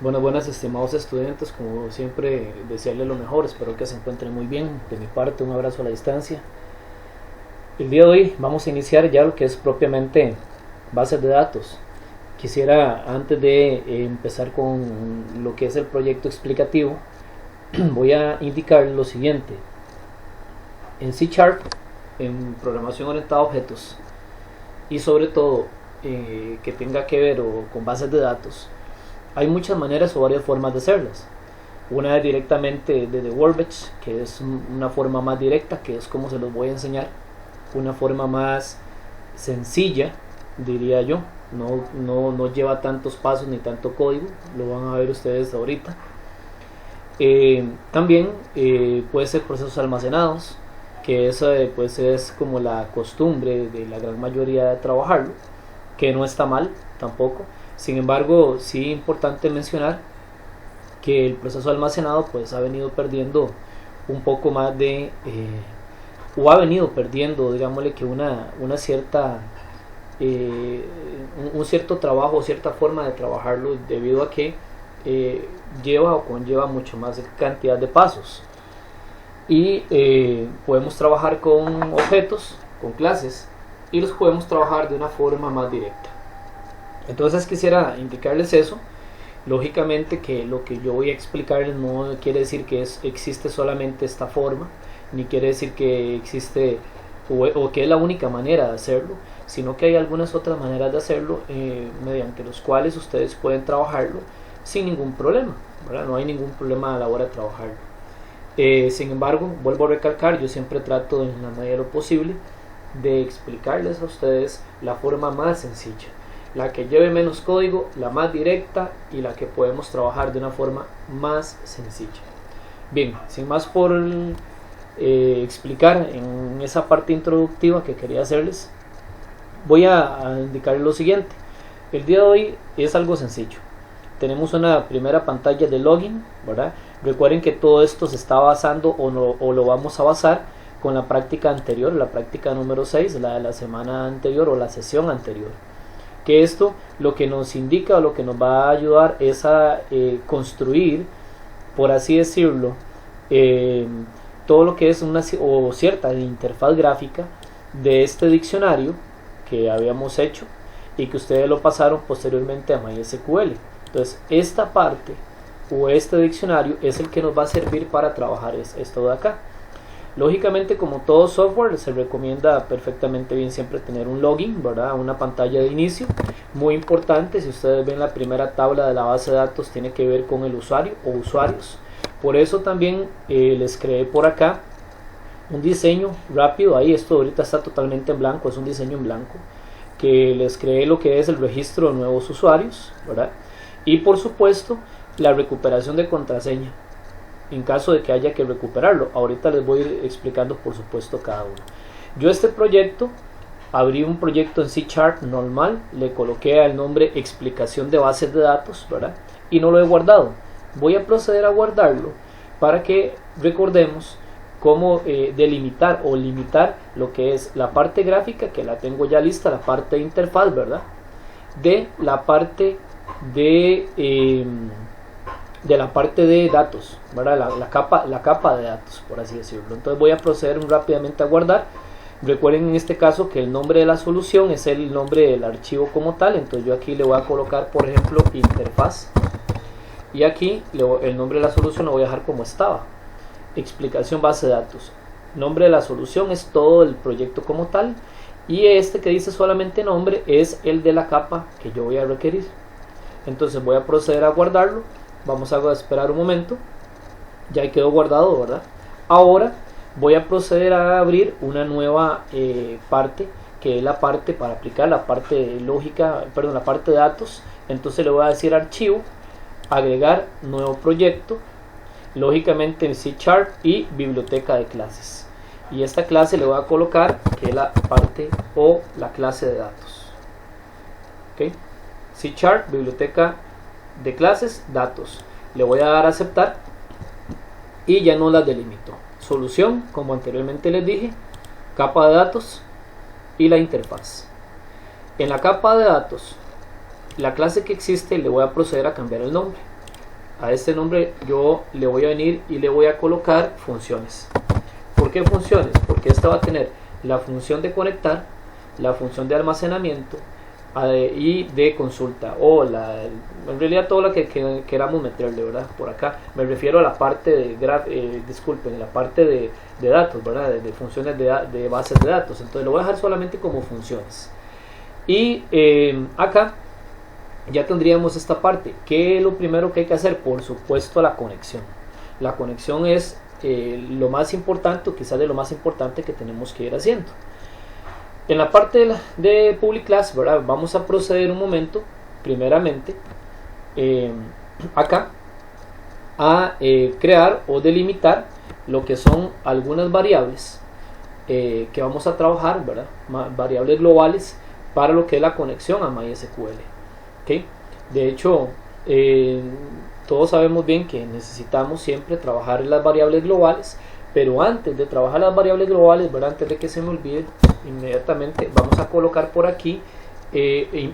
Buenas, estimados estudiantes, como siempre desearles lo mejor, espero que se encuentren muy bien. De mi parte, un abrazo a la distancia. El día de hoy vamos a iniciar ya lo que es propiamente bases de datos. Quisiera, antes de empezar con lo que es el proyecto explicativo, voy a indicar lo siguiente. En C#, en programación orientada a objetos, y sobre todo que tenga que ver con bases de datos, hay muchas maneras o varias formas de hacerlas. Una es directamente desde Workbench, que es una forma más directa, que es como se los voy a enseñar. Una forma más sencilla, diría yo. No lleva tantos pasos ni tanto código, lo van a ver ustedes ahorita. También puede ser procesos almacenados, que eso pues es como la costumbre de la gran mayoría de trabajarlo, que no está mal tampoco. Sin embargo, sí es importante mencionar que el proceso almacenado pues ha venido perdiendo un poco más o ha venido perdiendo, digámosle que una cierta un cierto trabajo o cierta forma de trabajarlo, debido a que lleva o conlleva mucho más cantidad de pasos. Y podemos trabajar con objetos, con clases, y los podemos trabajar de una forma más directa. Entonces quisiera indicarles eso. Lógicamente que lo que yo voy a explicarles no quiere decir que existe solamente esta forma, ni quiere decir que existe o que es la única manera de hacerlo, sino que hay algunas otras maneras de hacerlo mediante los cuales ustedes pueden trabajarlo sin ningún problema, ¿verdad? No hay ningún problema a la hora de trabajarlo. Sin embargo, vuelvo a recalcar, yo siempre trato en la medida de lo posible de explicarles a ustedes la forma más sencilla, la que lleve menos código, la más directa y la que podemos trabajar de una forma más sencilla. Bien, sin más por explicar en esa parte introductiva que quería hacerles, voy a indicarles lo siguiente. El día de hoy es algo sencillo. Tenemos una primera pantalla de login, ¿verdad? Recuerden que todo esto se está basando o lo vamos a basar con la práctica anterior, la práctica número 6, la de la semana anterior o la sesión anterior. Que esto lo que nos indica o lo que nos va a ayudar es a construir, por así decirlo, todo lo que es una o cierta interfaz gráfica de este diccionario que habíamos hecho y que ustedes lo pasaron posteriormente a MySQL. Entonces esta parte o este diccionario es el que nos va a servir para trabajar esto de acá. Lógicamente, como todo software, se recomienda perfectamente bien siempre tener un login, ¿verdad? Una pantalla de inicio. Muy importante, si ustedes ven la primera tabla de la base de datos, tiene que ver con el usuario o usuarios. Por eso también les creé por acá un diseño rápido. Ahí esto ahorita está totalmente en blanco, es un diseño en blanco, que les creé lo que es el registro de nuevos usuarios, ¿verdad? Y por supuesto, la recuperación de contraseña, en caso de que haya que recuperarlo. Ahorita les voy a ir explicando por supuesto cada uno. Yo este proyecto, abrí un proyecto en C# normal, le coloqué el nombre explicación de bases de datos, ¿verdad? Y no lo he guardado. Voy a proceder a guardarlo para que recordemos cómo delimitar o limitar lo que es la parte gráfica, que la tengo ya lista, la parte de interfaz, ¿verdad? De la parte de la parte de datos, ¿verdad? La capa de datos, por así decirlo. Entonces voy a proceder rápidamente a guardar. Recuerden en este caso que el nombre de la solución es el nombre del archivo como tal. Entonces yo aquí le voy a colocar, por ejemplo, interfaz, y aquí el nombre de la solución lo voy a dejar como estaba, explicación base de datos. Nombre de la solución es todo el proyecto como tal, y este que dice solamente nombre es el de la capa que yo voy a requerir. Entonces voy a proceder a guardarlo. Vamos a esperar un momento. Ya quedó guardado, ¿verdad? Ahora voy a proceder a abrir una nueva parte, que es la parte para aplicar la parte lógica, perdón, la parte de datos. Entonces le voy a decir archivo, agregar nuevo proyecto, lógicamente en C# y biblioteca de clases. Y esta clase le voy a colocar que es la parte o la clase de datos. ¿Ok? C#, biblioteca de clases, datos. Le voy a dar a aceptar y ya no las delimito. Solución, como anteriormente les dije, capa de datos y la interfaz. En la capa de datos, la clase que existe le voy a proceder a cambiar el nombre. a este nombre yo le voy a venir y le voy a colocar funciones. ¿Por qué funciones? Porque esta va a tener la función de conectar, la función de almacenamiento y de consulta, o en realidad todo lo que queramos meterle, ¿verdad? Por acá me refiero a la parte de disculpen, la parte de datos, ¿verdad? De funciones de bases de datos. Entonces lo voy a dejar solamente como funciones. Y acá ya tendríamos esta parte. ¿Qué es lo primero que hay que hacer? Por supuesto, la conexión. La conexión es lo más importante, o quizás de lo más importante que tenemos que ir haciendo. En la parte de public class, ¿verdad? Vamos a proceder un momento, primeramente, acá, a crear o delimitar lo que son algunas variables que vamos a trabajar, ¿verdad? Variables globales para lo que es la conexión a MySQL. ¿Okay? De hecho, todos sabemos bien que necesitamos siempre trabajar en las variables globales, pero antes de trabajar las variables globales, ¿verdad? Antes de que se me olvide, inmediatamente vamos a colocar por aquí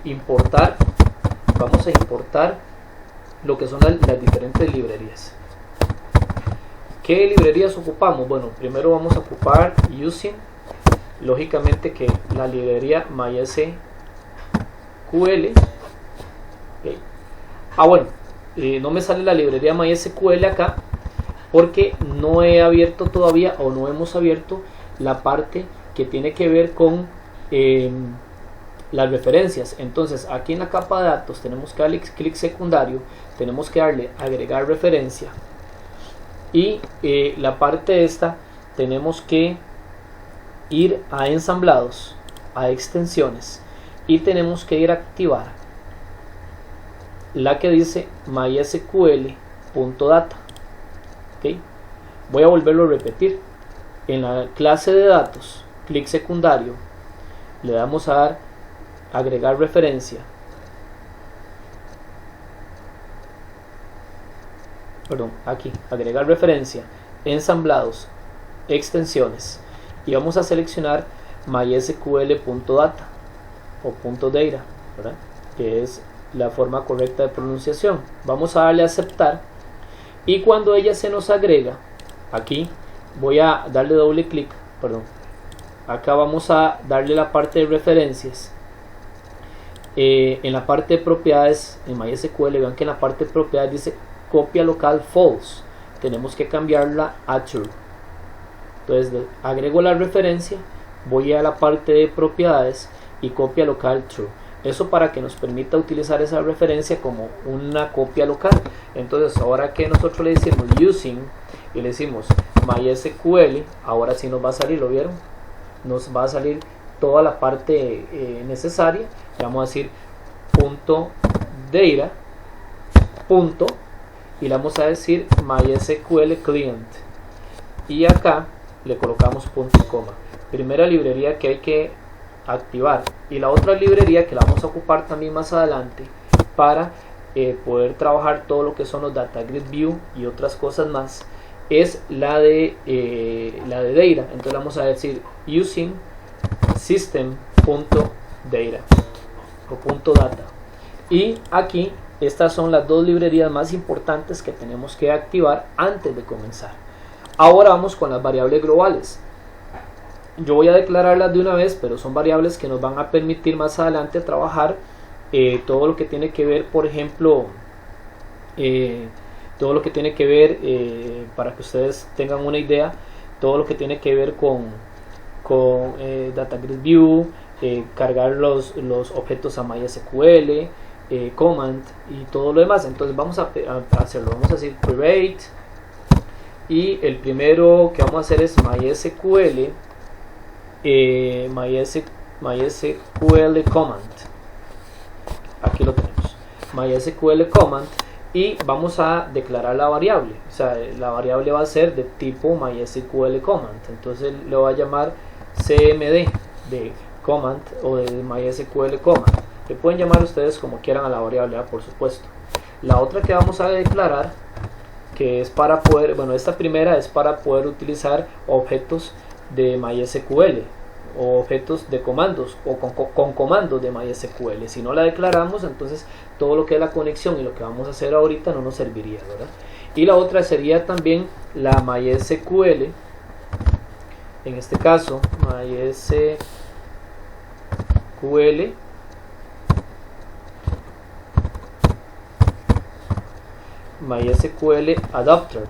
importar. Vamos a importar lo que son las diferentes librerías. ¿Qué librerías ocupamos? Bueno, primero vamos a ocupar using, lógicamente que la librería MySQL. Okay. Bueno, no me sale la librería MySQL acá porque no he abierto todavía, o no hemos abierto la parte que tiene que ver con las referencias. Entonces aquí en la capa de datos tenemos que darle clic secundario, tenemos que darle agregar referencia, y la parte esta tenemos que ir a ensamblados, a extensiones, y tenemos que ir a activar la que dice mysql.data. ¿Okay? Voy a volverlo a repetir. En la clase de datos, clic secundario, le damos a dar agregar referencia, aquí, agregar referencia, ensamblados, extensiones, y vamos a seleccionar mysql.data o .data, ¿verdad? Que es la forma correcta de pronunciación. Vamos a darle a aceptar, y cuando ella se nos agrega, aquí voy a darle doble clic, acá vamos a darle la parte de referencias. En la parte de propiedades en MySQL, vean que en la parte de propiedades dice copia local false, tenemos que cambiarla a true. Entonces agrego la referencia, voy a la parte de propiedades y copia local true. Eso para que nos permita utilizar esa referencia como una copia local. Entonces ahora que nosotros le decimos using y le decimos MySQL, ahora sí nos va a salir, ¿lo vieron? Nos va a salir toda la parte necesaria. Le vamos a decir .data, y le vamos a decir MySQL client, y acá le colocamos punto y coma. Primera librería que hay que activar, y la otra librería que la vamos a ocupar también más adelante para poder trabajar todo lo que son los data grid view y otras cosas más, es la de data. Entonces vamos a decir using system.data o .data, y aquí estas son las dos librerías más importantes que tenemos que activar antes de comenzar. Ahora vamos con las variables globales. Yo voy a declararlas de una vez, pero son variables que nos van a permitir más adelante trabajar todo lo que tiene que ver, por ejemplo, todo lo que tiene que ver, para que ustedes tengan una idea, todo lo que tiene que ver con Data Grid View, cargar los objetos a MySQL, command y todo lo demás. Entonces vamos a hacerlo, vamos a decir create, y el primero que vamos a hacer es MySQL command. Aquí lo tenemos, MySQL command, y vamos a declarar la variable. O sea, la variable va a ser de tipo MySQL command. Entonces le voy a llamar cmd de command o de MySQL command. Le pueden llamar ustedes como quieran a la variable, por supuesto. La otra que vamos a declarar, que es para poder, bueno, esta primera es para poder utilizar objetos de MySQL. o objetos de comandos o con comandos de MySQL. Si no la declaramos, entonces todo lo que es la conexión y lo que vamos a hacer ahorita no nos serviría, ¿verdad? Y la otra sería también la MySQL, en este caso MySQL Adapter.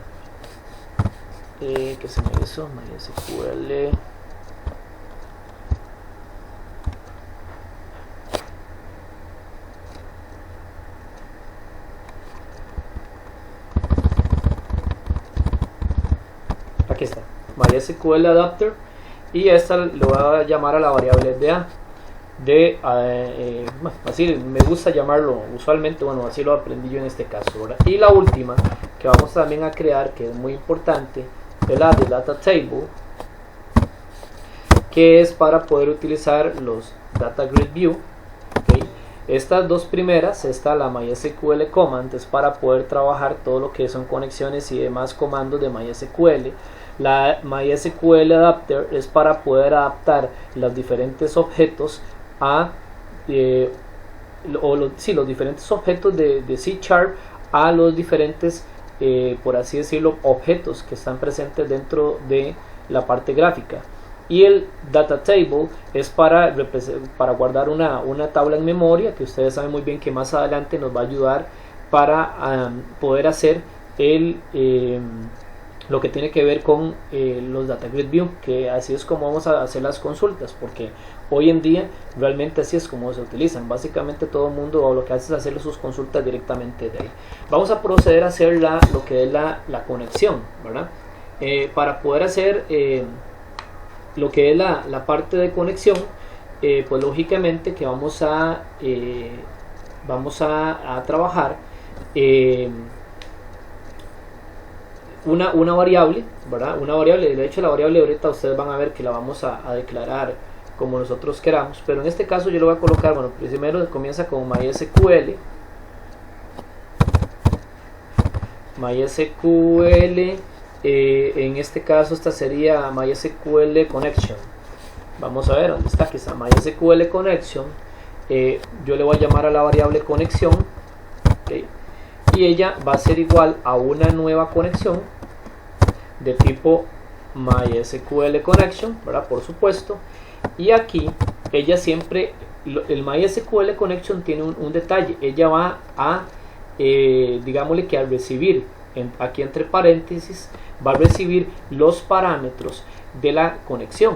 ¿Qué se me hizo? MySQL aquí está, MySQL Adapter, y esta lo voy a llamar a la variable así me gusta llamarlo usualmente, bueno, así lo aprendí yo en este caso, ¿verdad? Y la última que vamos también a crear, que es muy importante, es la de Data Table, que es para poder utilizar los Data Grid View, ¿okay? Estas dos primeras, la MySQL Command, es para poder trabajar todo lo que son conexiones y demás comandos de MySQL. La MySQL Adapter es para poder adaptar los diferentes objetos los diferentes objetos de C# a los diferentes, por así decirlo, objetos que están presentes dentro de la parte gráfica. Y el Data Table es para guardar una tabla en memoria, que ustedes saben muy bien que más adelante nos va a ayudar para poder hacer lo que tiene que ver con los Data Grid View, que así es como vamos a hacer las consultas, porque hoy en día realmente así es como se utilizan. Básicamente todo el mundo lo que hace es hacer sus consultas directamente de ahí. Vamos a proceder a hacer lo que es la conexión, ¿verdad? Para poder hacer lo que es la parte de conexión, pues lógicamente que vamos a trabajar una variable, ¿verdad? Una variable, de hecho la variable ahorita ustedes van a ver que la vamos a declarar como nosotros queramos, pero en este caso yo lo voy a colocar, bueno, primero comienza con MySQL, en este caso esta sería MySQL Connection. Vamos a ver dónde está, aquí está MySQL Connection. Yo le voy a llamar a la variable conexión, ¿okay? Y ella va a ser igual a una nueva conexión de tipo MySQL Connection, ¿verdad? Por supuesto. Y aquí ella siempre, el MySQL Connection tiene un detalle. Ella va a digámosle que al recibir aquí entre paréntesis va a recibir los parámetros de la conexión.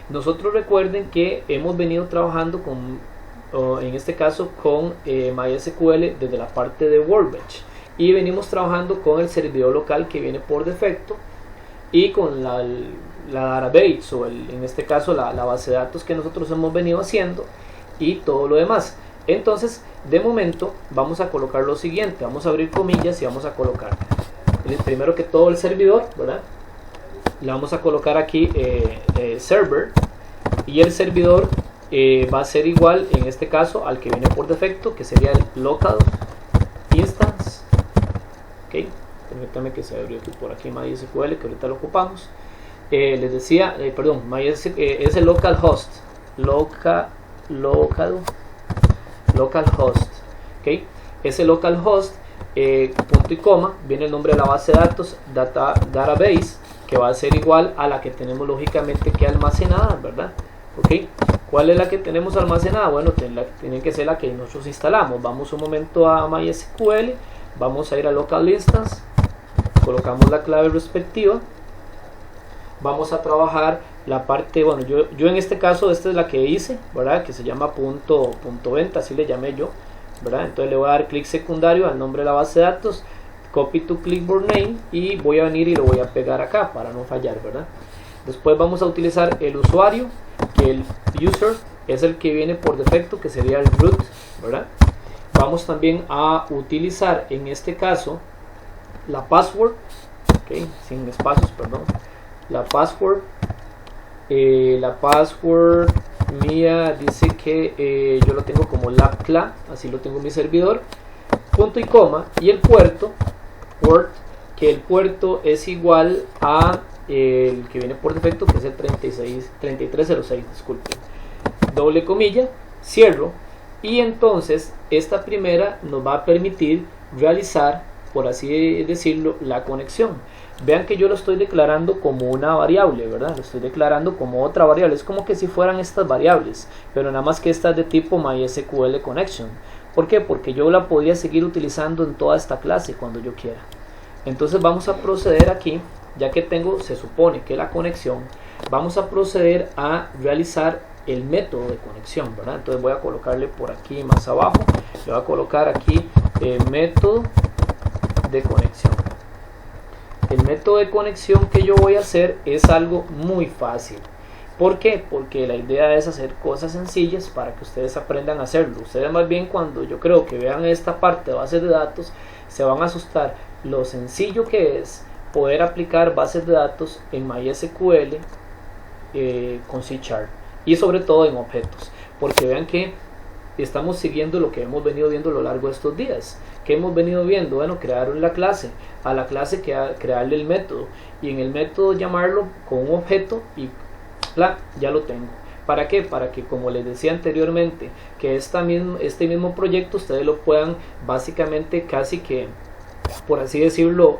Nosotros recuerden que hemos venido trabajando en este caso con MySQL desde la parte de Workbench, y venimos trabajando con el servidor local que viene por defecto y con la database, o en este caso la base de datos que nosotros hemos venido haciendo y todo lo demás. Entonces de momento vamos a colocar lo siguiente, vamos a abrir comillas y vamos a colocar primero que todo el servidor, ¿verdad? Le vamos a colocar aquí server, y el servidor va a ser igual en este caso al que viene por defecto, que sería el local instance. Ok, permítanme que se abrió por aquí MySQL, que ahorita lo ocupamos. Les decía, perdón, es el localhost, local host, ok, ese localhost, punto y coma, viene el nombre de la base de datos, database, que va a ser igual a la que tenemos lógicamente que almacenada, ¿verdad? Ok, ¿cuál es la que tenemos almacenada? Bueno, tiene que ser la que nosotros instalamos. Vamos un momento a MySQL, vamos a ir a local instance, colocamos la clave respectiva, vamos a trabajar la parte, bueno, yo en este caso esta es la que hice, ¿verdad? Que se llama punto venta, así le llamé yo, ¿verdad? Entonces le voy a dar clic secundario al nombre de la base de datos, copy to clipboard name, y voy a venir y lo voy a pegar acá para no fallar, ¿verdad? Después vamos a utilizar el usuario, que el user es el que viene por defecto, que sería el root, ¿verdad? Vamos también a utilizar en este caso la password, okay, sin espacios, perdón, la password mía dice que yo lo tengo como labcla, así lo tengo en mi servidor, punto y coma, y el puerto, port, que el puerto es igual a el que viene por defecto, que es el 3306, disculpen, doble comilla, cierro, y entonces esta primera nos va a permitir realizar, por así decirlo, la conexión. Vean que yo lo estoy declarando como una variable, ¿verdad? Lo estoy declarando como otra variable. Es como que si fueran estas variables, pero nada más que esta es de tipo MySQL Connection. ¿Por qué? Porque yo la podría seguir utilizando en toda esta clase cuando yo quiera. Entonces vamos a proceder aquí, ya que tengo, se supone que la conexión, vamos a proceder a realizar el método de conexión, ¿verdad? Entonces voy a colocarle por aquí más abajo, le voy a colocar aquí método de conexión. El método de conexión que yo voy a hacer es algo muy fácil. ¿Por qué? Porque la idea es hacer cosas sencillas para que ustedes aprendan a hacerlo. Ustedes más bien cuando yo creo que vean esta parte de bases de datos, se van a asustar lo sencillo que es poder aplicar bases de datos en MySQL con C#, y sobre todo en objetos. Porque vean que estamos siguiendo lo que hemos venido viendo a lo largo de estos días. ¿Qué hemos venido viendo? Bueno, crear la clase, a la clase crearle el método, y en el método llamarlo con un objeto y ya lo tengo. ¿Para qué? Para que, como les decía anteriormente, que este mismo proyecto ustedes lo puedan básicamente casi que, por así decirlo,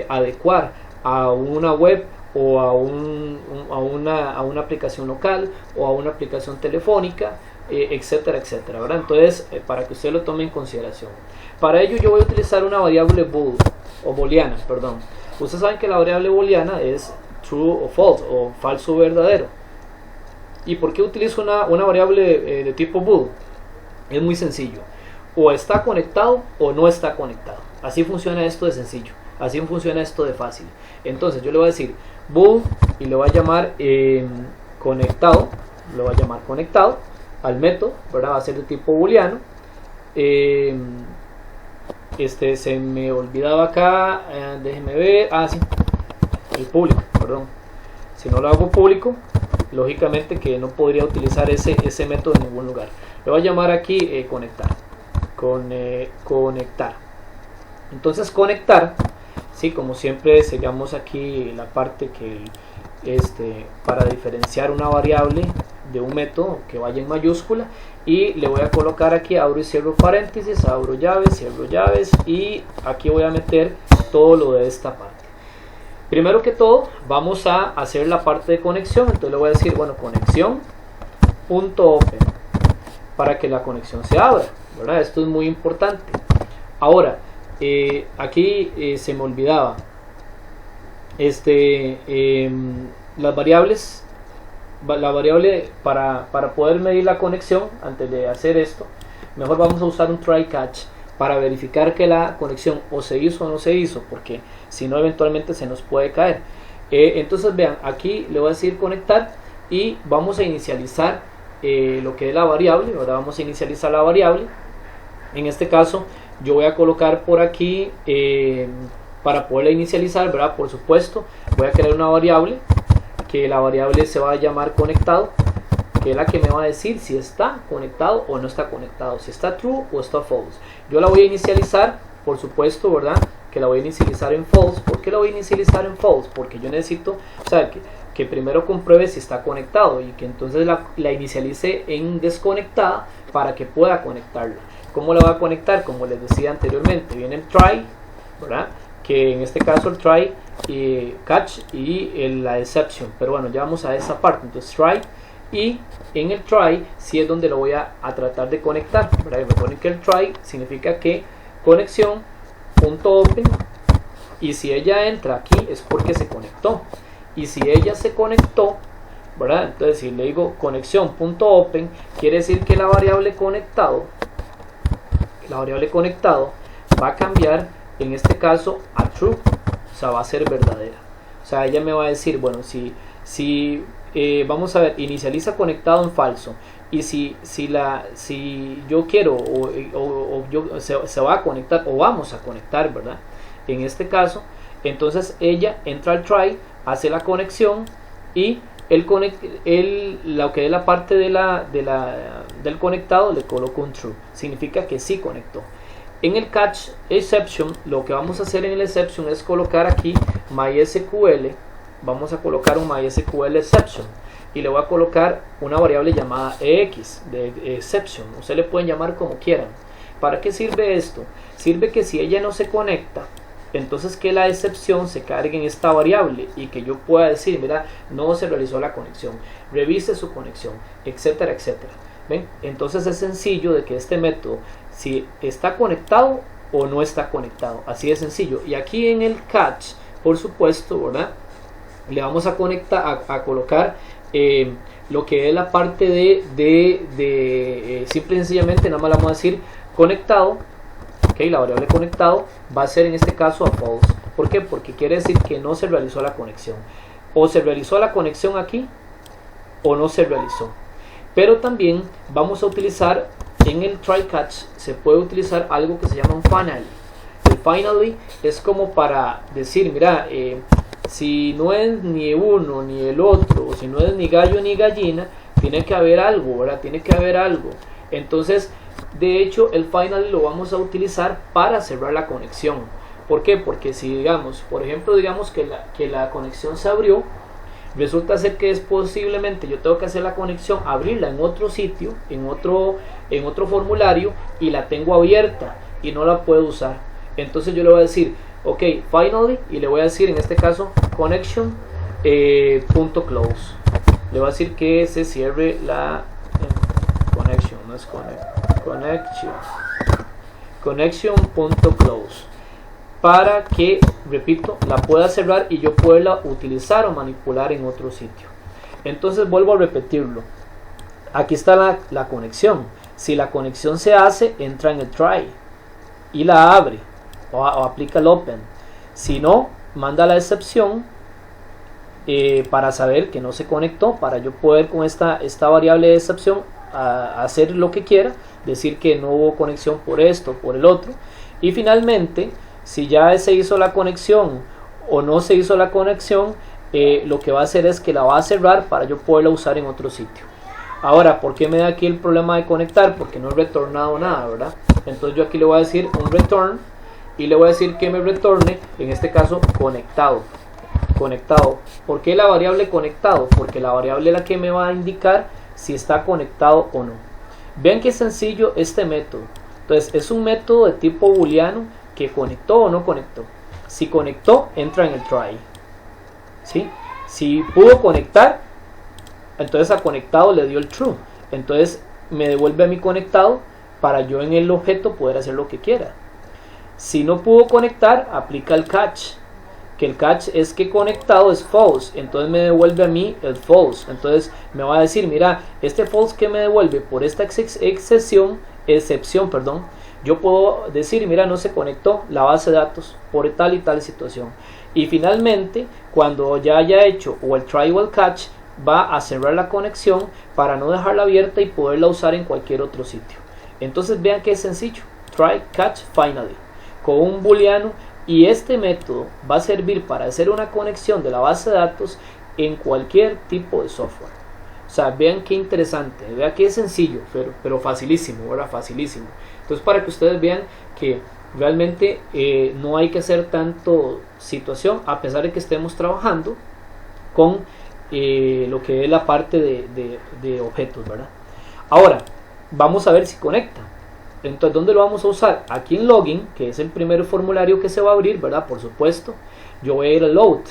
adecuar a una web o a una aplicación local o a una aplicación telefónica, etcétera, etcétera, ¿verdad? Entonces, para que usted lo tome en consideración. Para ello yo voy a utilizar una variable booleana, perdón. Ustedes saben que la variable booleana es true o false, o falso o verdadero. ¿Y por qué utilizo una variable de tipo bool? Es muy sencillo. O está conectado o no está conectado. Así funciona esto de sencillo. Así funciona esto de fácil. Entonces yo le voy a decir bool y le voy a llamar conectado. Lo voy a llamar conectado al método, ¿verdad? Va a ser de tipo booleano. Se me olvidaba acá, déjenme ver, sí, el público, perdón. Si no lo hago público, lógicamente que no podría utilizar ese método en ningún lugar. Le voy a llamar aquí conectar. Conectar. Entonces conectar, sí, como siempre sellamos aquí la parte que para diferenciar una variable de un método que vaya en mayúscula, y le voy a colocar aquí, abro y cierro paréntesis, abro llaves, cierro llaves, y aquí voy a meter todo lo de esta parte. Primero que todo vamos a hacer la parte de conexión. Entonces le voy a decir, bueno, conexión.open para que la conexión se abra, ¿verdad? Esto es muy importante. Ahora, aquí se me olvidaba las variables. La variable para poder medir la conexión, antes de hacer esto, mejor vamos a usar un try catch para verificar que la conexión o se hizo o no se hizo, porque si no eventualmente se nos puede caer. Entonces vean, aquí le voy a decir conectar y vamos a inicializar lo que es la variable, ¿verdad? Vamos a inicializar la variable. En este caso yo voy a colocar por aquí para poderla inicializar, ¿verdad? Por supuesto voy a crear una variable, que la variable se va a llamar conectado, que es la que me va a decir si está conectado o no está conectado, si está true o está false. Yo la voy a inicializar, por supuesto, ¿verdad? Que la voy a inicializar en false. ¿Por qué la voy a inicializar en false? Porque yo necesito, o sea, que primero compruebe si está conectado, y que entonces la inicialice en desconectada para que pueda conectarla. ¿Cómo la va a conectar? Como les decía anteriormente, viene el try, ¿verdad? Que en este caso el try, catch y la exception, pero bueno, ya vamos a esa parte. Entonces try, y en el try sí es donde lo voy a tratar de conectar, ¿verdad? Y recuerden que el try significa que conexión.open, y si ella entra aquí es porque se conectó, y si ella se conectó, ¿verdad? Entonces si le digo conexión.open, quiere decir que la variable conectado va a cambiar, en este caso, a true, o sea, va a ser verdadera. O sea, ella me va a decir, bueno, si vamos a ver, inicializa conectado en falso, y si yo quiero se va a conectar o vamos a conectar, ¿verdad? En este caso, entonces ella entra al try, hace la conexión, y lo que es la parte del conectado le coloco un true, significa que sí conectó. En el catch exception, lo que vamos a hacer en el exception es colocar aquí MySQL. Vamos a colocar un MySQL exception y le voy a colocar una variable llamada EX de exception. Ustedes le pueden llamar como quieran. ¿Para qué sirve esto? Sirve que si ella no se conecta, entonces que la excepción se cargue en esta variable y que yo pueda decir, mira, no se realizó la conexión, revise su conexión, etcétera, etcétera. ¿Ven? Entonces es sencillo de que este método, si está conectado o no está conectado, así de sencillo. Y aquí en el catch, por supuesto, ¿verdad? Le vamos a conectar, a colocar lo que es la parte de simple y sencillamente, nada más le vamos a decir conectado. Okay, la variable conectado va a ser en este caso a false. ¿Por qué? Porque quiere decir que no se realizó la conexión. O se realizó la conexión aquí o no se realizó. Pero también vamos a utilizar en el try catch, se puede utilizar algo que se llama un finally. El finally es como para decir, mira, si no es ni uno ni el otro, o si no es ni gallo ni gallina, tiene que haber algo, ¿verdad? Tiene que haber algo. Entonces, de hecho, el finally lo vamos a utilizar para cerrar la conexión. ¿Por qué? Porque si digamos, por ejemplo, digamos que la conexión se abrió, resulta ser que es posiblemente yo tengo que hacer la conexión, abrirla en otro sitio, en otro formulario, y la tengo abierta y no la puedo usar. Entonces yo le voy a decir, ok, finally, y le voy a decir en este caso connection punto close. Le voy a decir que se cierre la connection, no es connection punto close, para que, repito, la pueda cerrar y yo pueda utilizar o manipular en otro sitio. Entonces vuelvo a repetirlo. Aquí está la conexión. Si la conexión se hace, entra en el try y la abre o aplica el open. Si no, manda la excepción para saber que no se conectó, para yo poder con esta variable de excepción hacer lo que quiera, decir que no hubo conexión por esto, por el otro. Y finalmente, si ya se hizo la conexión o no se hizo la conexión, lo que va a hacer es que la va a cerrar para yo poderla usar en otro sitio. Ahora, ¿por qué me da aquí el problema de conectar? Porque no he retornado nada, ¿verdad? Entonces yo aquí le voy a decir un return y le voy a decir que me retorne, en este caso, conectado. ¿Por qué la variable conectado? Porque la variable es la que me va a indicar si está conectado o no. Vean qué sencillo este método. Entonces es un método de tipo booleano que conectó o no conectó. Si conectó, entra en el try. ¿Sí? Si pudo conectar, entonces a conectado le dio el true. Entonces me devuelve a mi conectado para yo en el objeto poder hacer lo que quiera. Si no pudo conectar, aplica el catch. Que el catch es que conectado es false, entonces me devuelve a mí el false. Entonces me va a decir, mira, este false que me devuelve por esta excepción, yo puedo decir, mira, no se conectó la base de datos por tal y tal situación. Y finalmente, cuando ya haya hecho o el try o el catch, va a cerrar la conexión para no dejarla abierta y poderla usar en cualquier otro sitio. Entonces vean que es sencillo, try, catch, finally, con un booleano. Y este método va a servir para hacer una conexión de la base de datos en cualquier tipo de software. O sea, vean qué interesante, vean que es sencillo, pero facilísimo, ¿verdad? Facilísimo. Entonces, para que ustedes vean que realmente no hay que hacer tanto situación, a pesar de que estemos trabajando con lo que es la parte de objetos, ¿verdad? Ahora, vamos a ver si conecta. Entonces, ¿dónde lo vamos a usar? Aquí en login, que es el primer formulario que se va a abrir, ¿verdad? Por supuesto, yo voy a ir al load,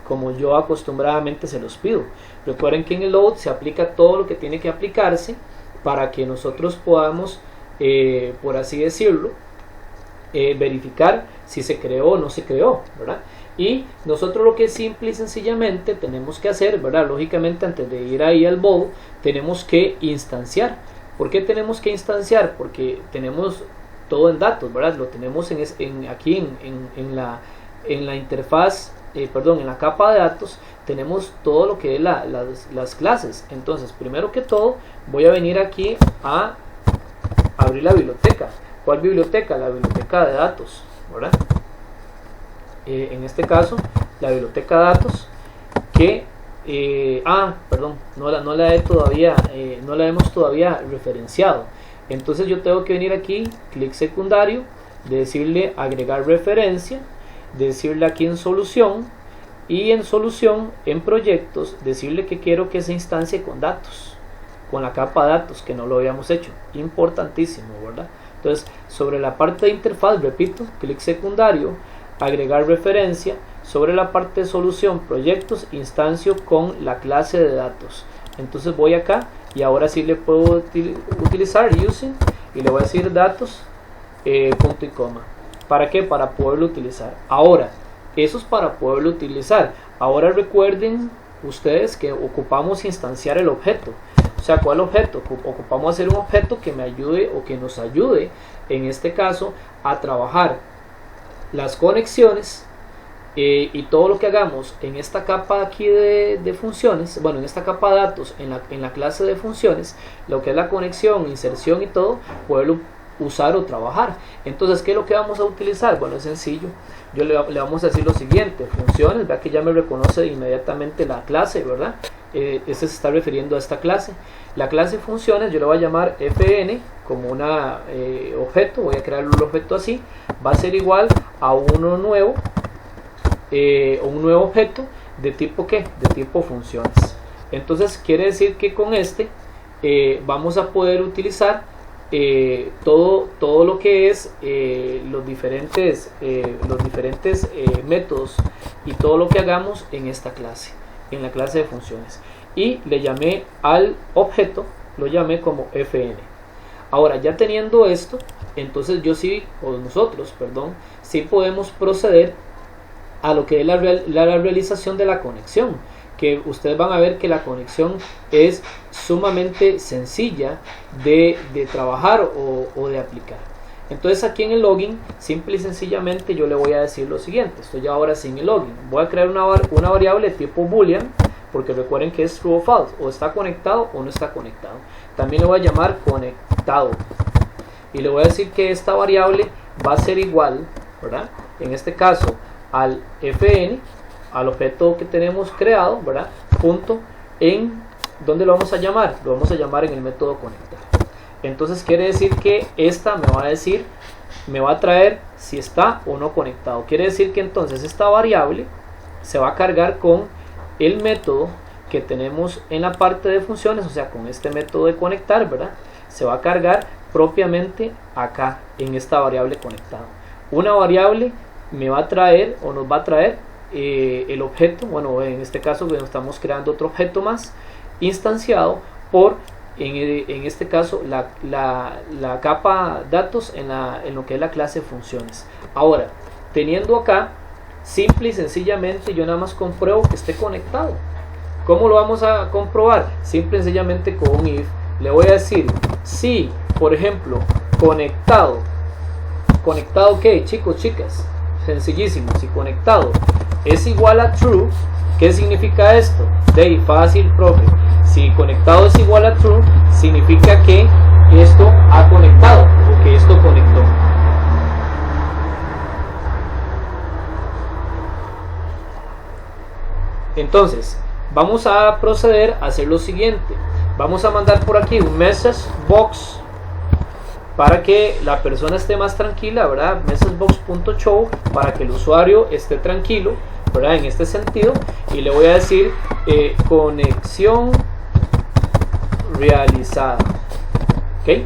como yo acostumbradamente se los pido. Recuerden que en el load se aplica todo lo que tiene que aplicarse para que nosotros podamos, por así decirlo, verificar si se creó o no se creó, ¿verdad? Y nosotros lo que simple y sencillamente tenemos que hacer, ¿verdad? Lógicamente, antes de ir ahí al bowl, tenemos que instanciar. ¿Por qué tenemos que instanciar? Porque tenemos todo en datos, ¿verdad? Lo tenemos aquí en la interfaz, en la capa de datos, tenemos todo lo que es las clases. Entonces, primero que todo, voy a venir aquí a abrir la biblioteca. ¿Cuál biblioteca? La biblioteca de datos, ¿verdad? En este caso, la biblioteca de datos que no la hemos todavía referenciado. Entonces yo tengo que venir aquí, clic secundario, de decirle agregar referencia, de decirle aquí en solución, y en solución, en proyectos, decirle que quiero que se instancie con datos, con la capa datos, que no lo habíamos hecho. Importantísimo, ¿verdad? Entonces, sobre la parte de interfaz, repito, clic secundario, agregar referencia. Sobre la parte de solución, proyectos, instancio con la clase de datos. Entonces voy acá y ahora sí le puedo utilizar using y le voy a decir datos, punto y coma. ¿Para qué? Para poderlo utilizar. Ahora, eso es para poderlo utilizar. Ahora recuerden ustedes que ocupamos instanciar el objeto. O sea, ¿cuál objeto? Ocupamos hacer un objeto que me ayude o que nos ayude, en este caso, a trabajar las conexiones y todo lo que hagamos en esta capa aquí de funciones, bueno, en esta capa de datos, en la clase de funciones, lo que es la conexión, inserción y todo, poderlo usar o trabajar. Entonces, ¿qué es lo que vamos a utilizar? Bueno, es sencillo. Le vamos a decir lo siguiente: funciones, vea que ya me reconoce inmediatamente la clase, ¿verdad? Este se está refiriendo a esta clase. La clase funciones yo le voy a llamar fn como una objeto. Voy a crear un objeto así. Va a ser igual a uno nuevo, un nuevo objeto de tipo ¿qué? De tipo funciones. Entonces quiere decir que con este vamos a poder utilizar todo lo que es los diferentes métodos y todo lo que hagamos en esta clase, en la clase de funciones. Y le llamé al objeto, lo llamé como fn. Ahora, ya teniendo esto, entonces nosotros sí podemos proceder a lo que es la realización de la conexión, que ustedes van a ver que la conexión es sumamente sencilla de trabajar o de aplicar. Entonces aquí en el login, simple y sencillamente yo le voy a decir lo siguiente. Estoy ahora sin el login. Voy a crear una variable tipo boolean, porque recuerden que es true o false, o está conectado o no está conectado. También le voy a llamar conectado y le voy a decir que esta variable va a ser igual, ¿verdad? En este caso al fn, al objeto que tenemos creado, ¿verdad? Punto en, ¿dónde lo vamos a llamar? Lo vamos a llamar en el método conectar. Entonces quiere decir que esta me va a traer si está o no conectado. Quiere decir que entonces esta variable se va a cargar con el método que tenemos en la parte de funciones, o sea, con este método de conectar, ¿verdad? Se va a cargar propiamente acá en esta variable conectado. Una variable me va a traer o nos va a traer el objeto, bueno, en este caso estamos creando otro objeto más instanciado por, en este caso, la capa datos en lo que es la clase funciones. Ahora, teniendo acá, simple y sencillamente yo nada más compruebo que esté conectado. ¿Cómo lo vamos a comprobar? Simple y sencillamente con un if. Le voy a decir si, por ejemplo, conectado, ¿qué, chicos, chicas? Sencillísimo. Si conectado es igual a true, ¿qué significa esto? De fácil, profe. Si conectado es igual a true, significa que esto ha conectado o que esto conectó. Entonces, vamos a proceder a hacer lo siguiente. Vamos a mandar por aquí un message box para que la persona esté más tranquila, ¿verdad? Messagebox.show para que el usuario esté tranquilo, ¿verdad? En este sentido, y le voy a decir conexión realizada, ¿ok?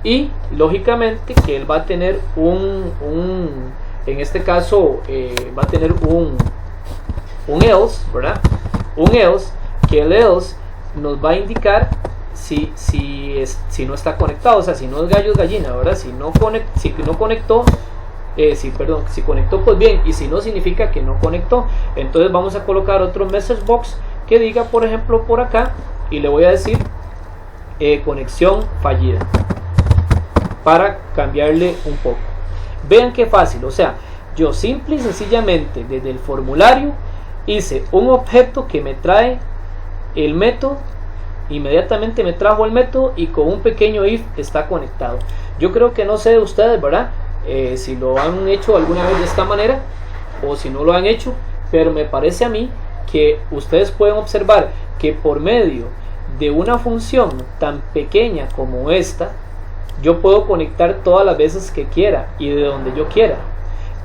Y lógicamente que él va a tener en este caso va a tener un else, ¿verdad? Un else, que el else nos va a indicar si no está conectado, o sea, si no es gallo es gallina, ¿verdad? Si conectó, si conectó, pues bien, y si no, significa que no conectó. Entonces vamos a colocar otro message box que diga, por ejemplo, por acá, y le voy a decir conexión fallida, para cambiarle un poco. Vean qué fácil, o sea, yo simple y sencillamente desde el formulario hice un objeto que me trae el método, inmediatamente me trajo el método, y con un pequeño if está conectado. Yo creo que, no sé de ustedes, ¿verdad? Si lo han hecho alguna vez de esta manera o si no lo han hecho, pero me parece a mí que ustedes pueden observar que por medio de una función tan pequeña como esta, yo puedo conectar todas las veces que quiera y de donde yo quiera.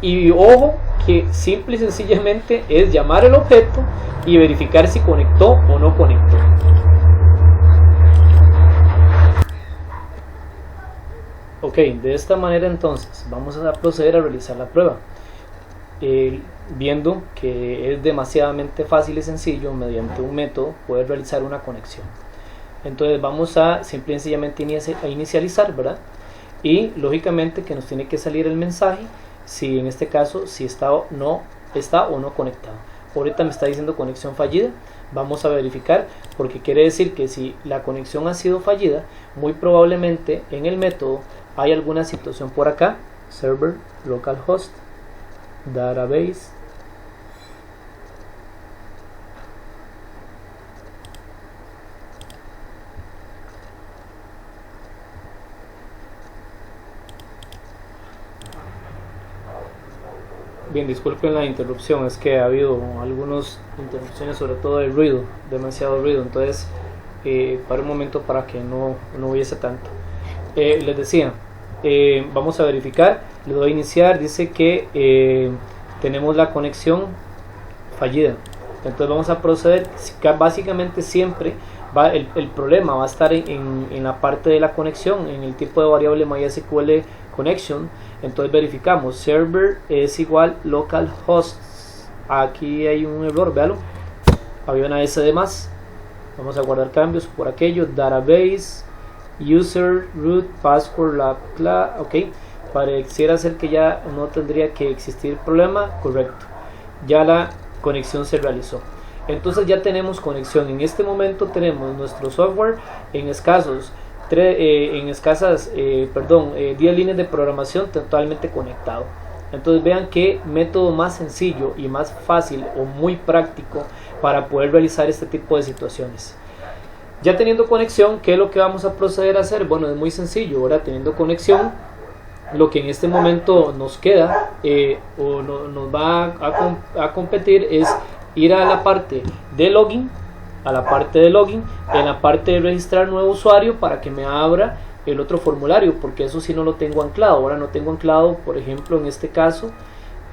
Y ojo que simple y sencillamente es llamar el objeto y verificar si conectó o no conectó. Ok, de esta manera entonces vamos a proceder a realizar la prueba. Viendo que es demasiadamente fácil y sencillo mediante un método poder realizar una conexión. Entonces vamos a simple y sencillamente inicializar, ¿verdad? Y lógicamente que nos tiene que salir el mensaje si en este caso si está o no conectado. Ahorita me está diciendo conexión fallida. Vamos a verificar, porque quiere decir que si la conexión ha sido fallida, muy probablemente en el método hay alguna situación por acá. Server localhost database Bien, disculpen la interrupción, es que ha habido algunas interrupciones, sobre todo de ruido, demasiado ruido, entonces para un momento para que no hubiese tanto. Les decía, vamos a verificar, le doy a iniciar, dice que tenemos la conexión fallida, entonces vamos a proceder. Básicamente siempre el problema va a estar en la parte de la conexión, en el tipo de variable MySQL connection. Entonces verificamos, server es igual localhost. Aquí hay un error, véalo, había una S de más. Vamos a guardar cambios por aquello. Database user root password ok, pareciera ser que ya no tendría que existir problema. Correcto, ya la conexión se realizó. Entonces ya tenemos conexión. En este momento tenemos nuestro software en escasas 10 líneas de programación totalmente conectado. Entonces vean qué método más sencillo y más fácil o muy práctico para poder realizar este tipo de situaciones. Ya teniendo conexión, ¿qué es lo que vamos a proceder a hacer? Bueno, es muy sencillo. Ahora teniendo conexión, lo que en este momento nos queda o nos va a competir es ir a la parte de login, en la parte de registrar nuevo usuario para que me abra el otro formulario, porque eso sí no lo tengo anclado. Ahora no tengo anclado, por ejemplo, en este caso,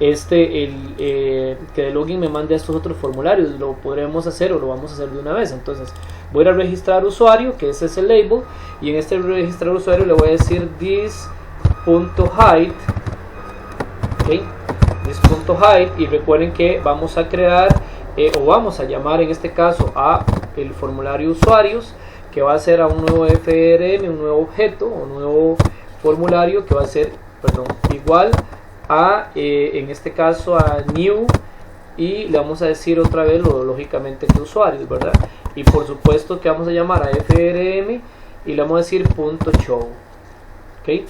que de login me mande a estos otros formularios. Lo podremos hacer o lo vamos a hacer de una vez. Entonces voy a ir a registrar usuario, que ese es el label, y en este registrar usuario le voy a decir this.hide, okay, this.hide, y recuerden que vamos a crear o vamos a llamar en este caso a el formulario usuarios, que va a ser a un nuevo FRM, un nuevo objeto o nuevo formulario que va a ser, igual a en este caso a new, y le vamos a decir otra vez lógicamente que usuarios, ¿verdad? Y por supuesto que vamos a llamar a FRM y le vamos a decir .show, ¿okay?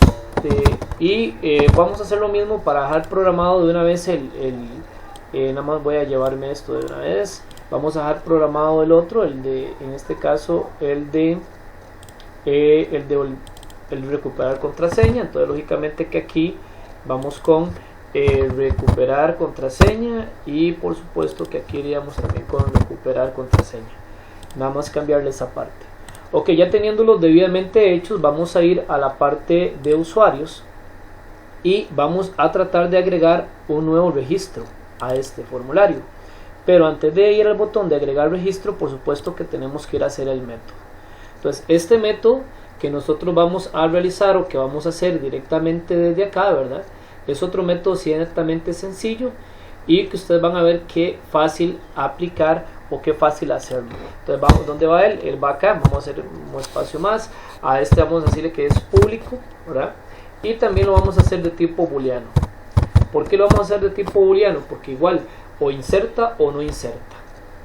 Vamos a hacer lo mismo para dejar programado de una vez nada más voy a llevarme esto de una vez. Vamos a dejar programado el otro, en este caso el de recuperar contraseña. Entonces lógicamente que aquí vamos con recuperar contraseña, y por supuesto que aquí iríamos también con recuperar contraseña. Nada más cambiarle esa parte. Ok, ya teniéndolos debidamente hechos, vamos a ir a la parte de usuarios y vamos a tratar de agregar un nuevo registro a este formulario. Pero antes de ir al botón de agregar registro, por supuesto que tenemos que ir a hacer el método. Entonces este método que nosotros vamos a realizar o que vamos a hacer directamente desde acá, ¿verdad? Es otro método ciertamente sencillo y que ustedes van a ver qué fácil aplicar o qué fácil hacerlo. Entonces vamos, ¿dónde va él? Él va acá. Vamos a hacer un espacio más. A este vamos a decirle que es público, ¿verdad? Y también lo vamos a hacer de tipo booleano. ¿Por qué lo vamos a hacer de tipo booleano? Porque igual o inserta o no inserta.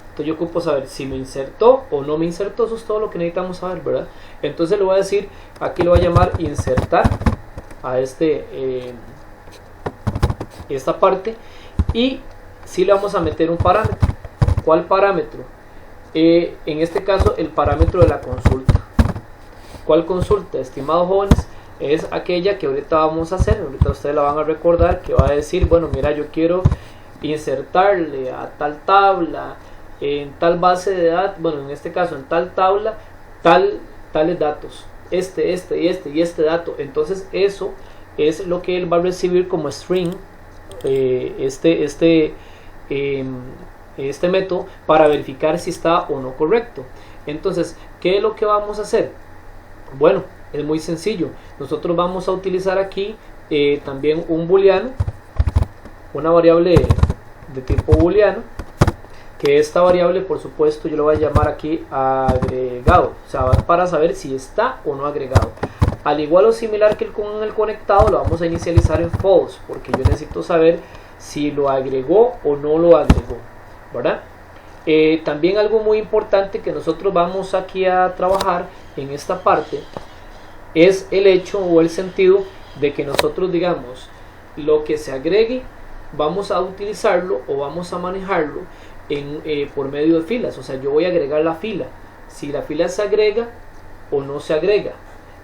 Entonces yo ocupo saber si me insertó o no me insertó. Eso es todo lo que necesitamos saber, ¿verdad? Entonces le voy a decir, aquí lo voy a llamar insertar a esta parte, y si le vamos a meter un parámetro. ¿Cuál parámetro? En este caso el parámetro de la consulta. ¿Cuál consulta, estimados jóvenes? Es aquella que ahorita vamos a hacer. Ahorita ustedes la van a recordar, que va a decir, bueno, mira, yo quiero insertarle a tal tabla, en tal base de datos, bueno, en este caso en tal tabla, tales datos. este y este dato. Entonces eso es lo que él va a recibir como string, este método, para verificar si está o no correcto. Entonces, ¿qué es lo que vamos a hacer? Bueno, es muy sencillo. Nosotros vamos a utilizar aquí también un booleano, una variable de tipo booleano, que esta variable, por supuesto, yo lo voy a llamar aquí agregado, o sea, para saber si está o no agregado. Al igual o similar que con el conectado, lo vamos a inicializar en false, porque yo necesito saber si lo agregó o no lo agregó, ¿verdad? También algo muy importante que nosotros vamos aquí a trabajar en esta parte es el hecho o el sentido de que nosotros digamos lo que se agregue vamos a utilizarlo o vamos a manejarlo por medio de filas. O sea, yo voy a agregar la fila, si la fila se agrega o no se agrega.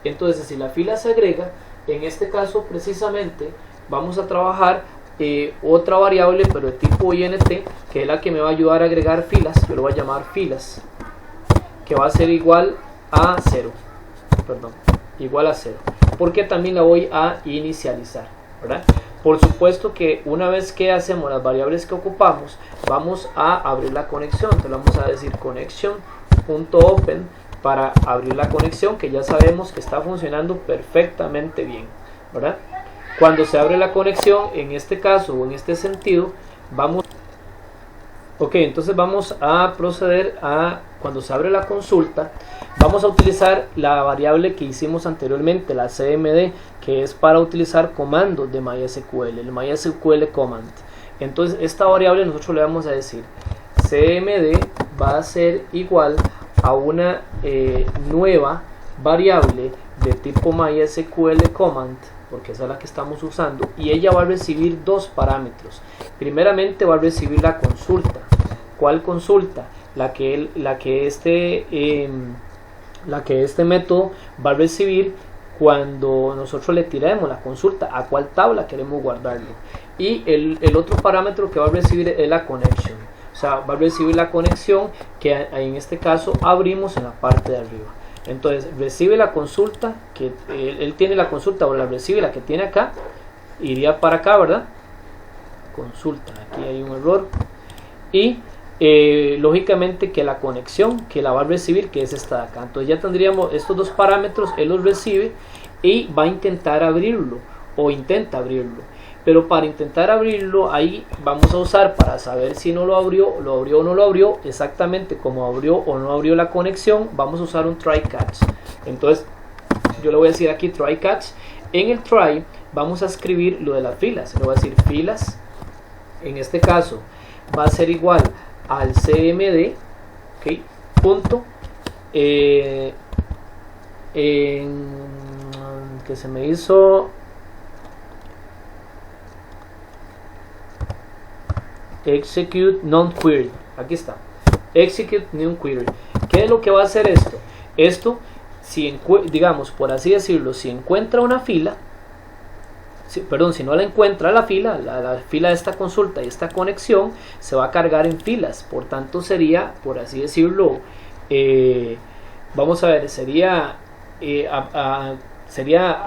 Entonces, si la fila se agrega, en este caso precisamente vamos a trabajar otra variable, pero de tipo int, que es la que me va a ayudar a agregar filas. Yo lo voy a llamar filas, que va a ser igual a 0, igual a 0, porque también la voy a inicializar, ¿verdad? Por supuesto que una vez que hacemos las variables que ocupamos, vamos a abrir la conexión. Entonces vamos a decir connection.open para abrir la conexión, que ya sabemos que está funcionando perfectamente bien, ¿verdad? Cuando se abre la conexión, en este caso o en este sentido, entonces vamos a proceder a, cuando se abre la consulta, vamos a utilizar la variable que hicimos anteriormente, la cmd, que es para utilizar comandos de MySQL, el MySQL command. Entonces esta variable nosotros le vamos a decir cmd va a ser igual a una nueva variable de tipo MySQL command, porque esa es la que estamos usando, y ella va a recibir dos parámetros. Primeramente va a recibir la consulta. ¿Cuál consulta? La que este método va a recibir cuando nosotros le tiremos la consulta, a cuál tabla queremos guardarlo. Y el otro parámetro que va a recibir es la connection, o sea, va a recibir la conexión que en este caso abrimos en la parte de arriba. Entonces recibe la consulta, que él tiene la consulta, o la recibe la que tiene acá, iría para acá, ¿verdad? Consulta, aquí hay un error. Y lógicamente que la conexión que la va a recibir, que es esta de acá. Entonces ya tendríamos estos dos parámetros, él los recibe y va a intentar abrirlo, o intenta abrirlo. Pero para intentar abrirlo, ahí vamos a usar, para saber si no lo abrió o no lo abrió, exactamente como abrió o no abrió la conexión, vamos a usar un try catch. Entonces yo le voy a decir aquí try catch. En el try vamos a escribir lo de las filas. Le voy a decir filas, en este caso va a ser igual al cmd, ¿okay? Punto que se me hizo execute non-query. Aquí está, execute non-query. ¿Qué es lo que va a hacer esto? Esto, si digamos, por así decirlo, si encuentra una fila, si no la encuentra la fila, la fila de esta consulta y esta conexión, se va a cargar en filas. Por tanto sería, por así decirlo, vamos a ver, sería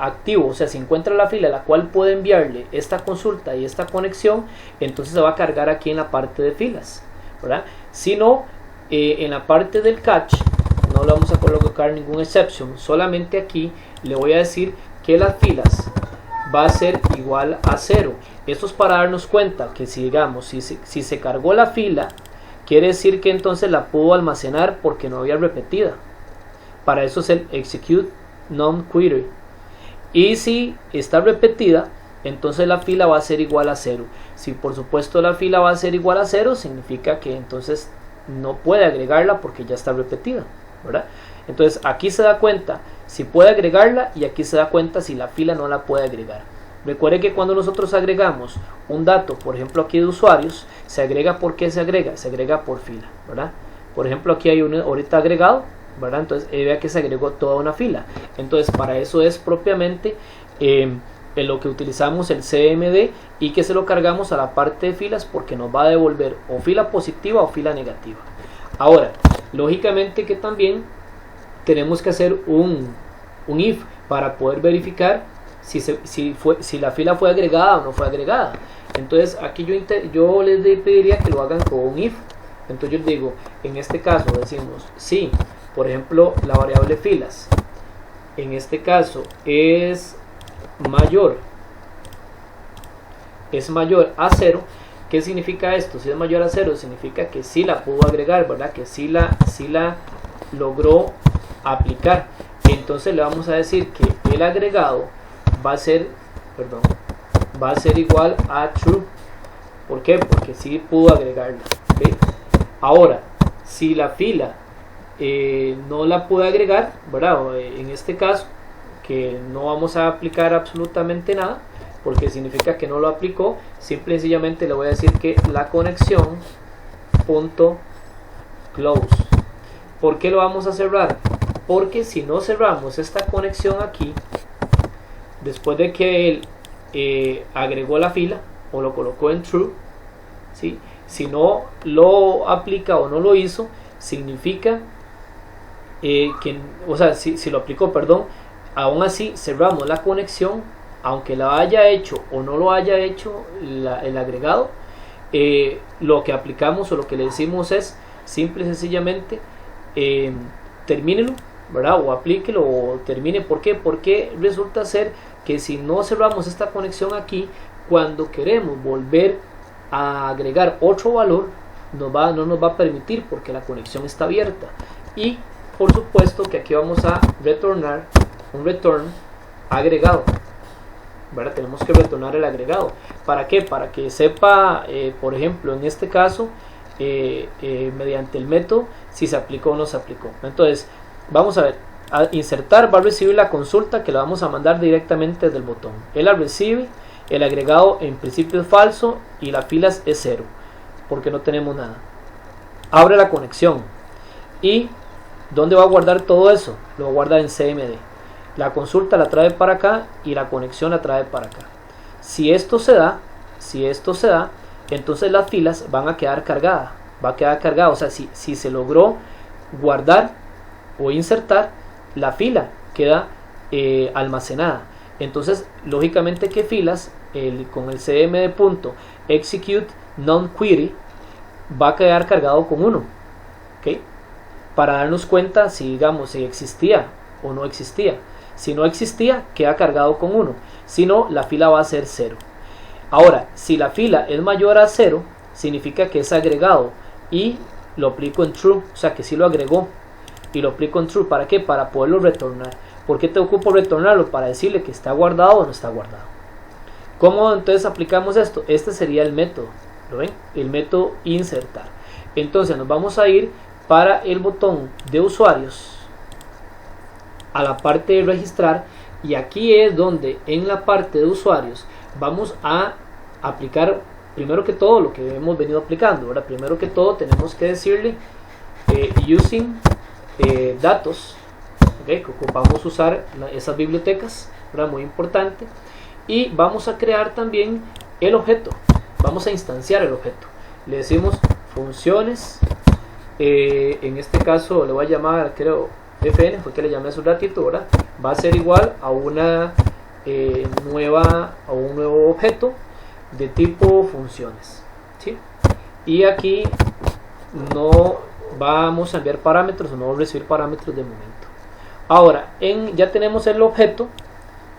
activo. O sea, si encuentra la fila a la cual puede enviarle esta consulta y esta conexión, entonces se va a cargar aquí en la parte de filas, ¿verdad? Si no, en la parte del catch no le vamos a colocar ningún exception, solamente aquí le voy a decir que las filas va a ser igual a 0. Esto es para darnos cuenta que si digamos, si se cargó la fila, quiere decir que entonces la pudo almacenar porque no había repetida. Para eso es el execute non-query. Y si está repetida, entonces la fila va a ser igual a 0. Si por supuesto la fila va a ser igual a 0, significa que entonces no puede agregarla porque ya está repetida, ¿verdad? Entonces aquí se da cuenta si puede agregarla, y aquí se da cuenta si la fila no la puede agregar. Recuerde que cuando nosotros agregamos un dato, por ejemplo aquí de usuarios, se agrega. ¿Por qué se agrega? Se agrega por fila, ¿verdad? Por ejemplo aquí hay uno ahorita agregado, ¿verdad? Entonces vea que se agregó toda una fila. Entonces para eso es propiamente en lo que utilizamos el cmd, y que se lo cargamos a la parte de filas, porque nos va a devolver o fila positiva o fila negativa. Ahora, lógicamente que también tenemos que hacer un if para poder verificar si la fila fue agregada o no fue agregada. Entonces aquí yo les pediría que lo hagan con un if. Entonces yo digo, en este caso decimos si, por ejemplo, la variable filas en este caso es mayor a 0. ¿Qué significa esto? Si es mayor a 0 significa que sí la pudo agregar, ¿verdad? Que sí la logró aplicar. Entonces le vamos a decir que el agregado va a ser igual a true. ¿Por qué? Porque sí pudo agregarla. ¿Okay? Ahora, si la fila no la puede agregar, ¿verdad? En este caso, que no vamos a aplicar absolutamente nada, porque significa que no lo aplicó, simple y sencillamente le voy a decir que la conexión punto close. ¿Por qué lo vamos a cerrar? Porque si no cerramos esta conexión aquí, después de que él agregó la fila o lo colocó en true, ¿sí? Si no lo aplica o no lo hizo, significa que, o sea, si lo aplicó, perdón, aún así cerramos la conexión, aunque la haya hecho o no lo haya hecho el agregado. Lo que aplicamos o lo que le decimos es simple y sencillamente termínelo, ¿verdad? O aplíquelo o termine. ¿Por qué? Porque resulta ser que si no cerramos esta conexión aquí, cuando queremos volver a agregar otro valor, no nos va a permitir porque la conexión está abierta. Y por supuesto que aquí vamos a retornar un return agregado, ¿verdad? Tenemos que retornar el agregado. ¿Para qué? Para que sepa, por ejemplo, en este caso, mediante el método, si se aplicó o no se aplicó. Entonces, vamos a ver, a insertar va a recibir la consulta que la vamos a mandar directamente desde el botón. Él la recibe, el agregado en principio es falso y la fila es 0, porque no tenemos nada. Abre la conexión y ¿dónde va a guardar todo eso? Lo guarda en CMD. La consulta la trae para acá y la conexión la trae para acá. Si esto se da, entonces las filas van a quedar cargadas. Va a quedar cargada. O sea, si se logró guardar o insertar, la fila queda almacenada. Entonces, lógicamente que filas con el cmd.execute non-query va a quedar cargado con 1. ¿Okay? Para darnos cuenta si, digamos, si existía o no existía. Si no existía, queda cargado con 1. Si no, la fila va a ser 0. Ahora, si la fila es mayor a 0, significa que es agregado. Y lo aplico en true. O sea, que sí lo agregó. Y lo aplico en true. ¿Para qué? Para poderlo retornar. ¿Por qué te ocupo retornarlo? Para decirle que está guardado o no está guardado. ¿Cómo entonces aplicamos esto? Este sería el método. ¿Lo ven? El método insertar. Entonces nos vamos a ir para el botón de usuarios, a la parte de registrar, y aquí es donde en la parte de usuarios vamos a aplicar primero que todo lo que hemos venido aplicando. Ahora, primero que todo tenemos que decirle using datos, ¿okay? Que ocupamos usar esas bibliotecas, ¿verdad? Muy importante. Y vamos a crear también el objeto, vamos a instanciar el objeto. Le decimos funciones, en este caso le voy a llamar, creo, fn, fue que le llamé hace un ratito, ¿verdad? Va a ser igual a una un nuevo objeto de tipo funciones, ¿sí? Y aquí no vamos a enviar parámetros o no vamos a recibir parámetros de momento. Ahora, ya tenemos el objeto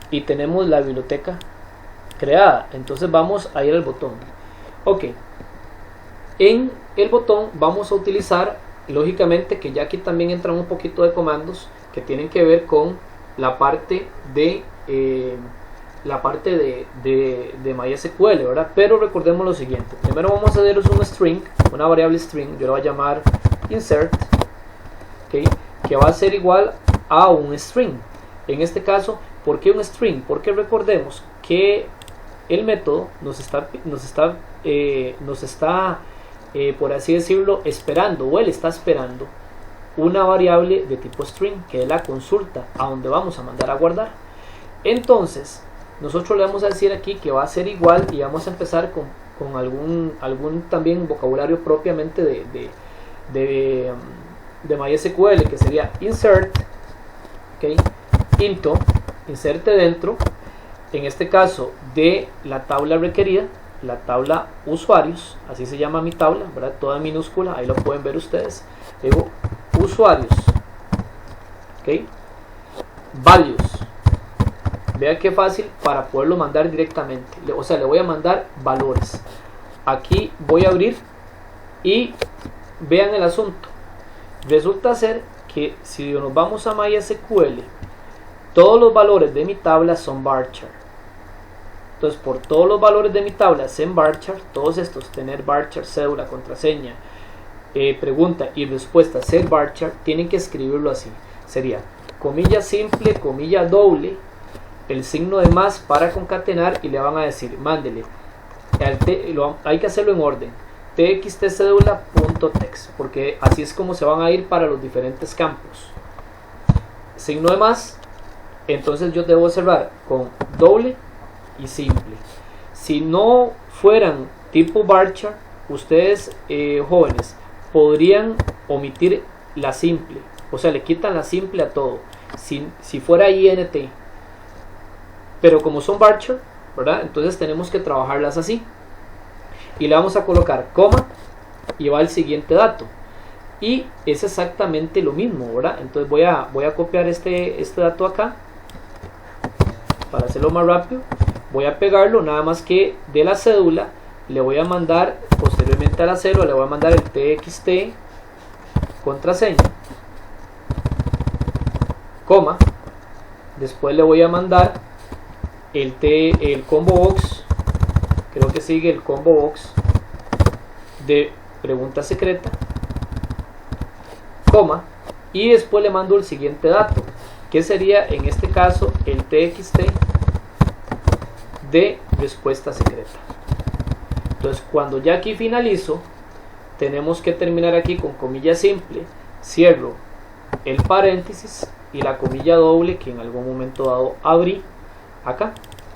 y tenemos la biblioteca creada. Entonces vamos a ir al botón. Ok, en el botón vamos a utilizar, lógicamente que ya aquí también entran un poquito de comandos que tienen que ver con la parte de MySQL, ¿verdad? Pero recordemos lo siguiente. Primero vamos a hacer un string, una variable string. Yo la voy a llamar insert, ¿okay? Que va a ser igual a un string. En este caso, ¿por qué un string? Porque recordemos que el método nos está por así decirlo, esperando, o él está esperando una variable de tipo string, que es la consulta, a donde vamos a mandar a guardar. Entonces, nosotros le vamos a decir aquí que va a ser igual, y vamos a empezar con algún también vocabulario propiamente de MySQL, que sería insert, ¿okay? into, inserte dentro, en este caso de la tabla requerida, la tabla usuarios, así se llama mi tabla, ¿verdad? Toda en minúscula, ahí lo pueden ver ustedes. Digo usuarios, ¿ok? Values. Vean qué fácil para poderlo mandar directamente. O sea, le voy a mandar valores. Aquí voy a abrir y vean el asunto. Resulta ser que si nos vamos a MySQL, todos los valores de mi tabla son varchar. Entonces, por todos los valores de mi tabla en varchar, todos estos, tener varchar, cédula, contraseña, pregunta y respuesta, ser varchar, tienen que escribirlo así. Sería comilla simple, comilla doble, el signo de más para concatenar y le van a decir, mándele, hay que hacerlo en orden, txtcédula.text, porque así es como se van a ir para los diferentes campos. Signo de más, entonces yo debo cerrar con doble y simple. Si no fueran tipo varchar, ustedes jóvenes podrían omitir la simple, o sea, le quitan la simple a todo, si fuera int, pero como son varchar, ¿verdad? Entonces tenemos que trabajarlas así y le vamos a colocar coma y va el siguiente dato y es exactamente lo mismo, ¿verdad? Entonces voy a copiar este dato acá para hacerlo más rápido. Voy a pegarlo, nada más que de la cédula le voy a mandar posteriormente a la cédula, le voy a mandar el txt contraseña, coma, después le voy a mandar el combo box, creo que sigue el combo box de pregunta secreta, coma, y después le mando el siguiente dato, que sería en este caso el txt de respuesta secreta. Entonces, cuando ya aquí finalizo, tenemos que terminar aquí con comilla simple, cierro el paréntesis y la comilla doble que en algún momento dado abrí acá.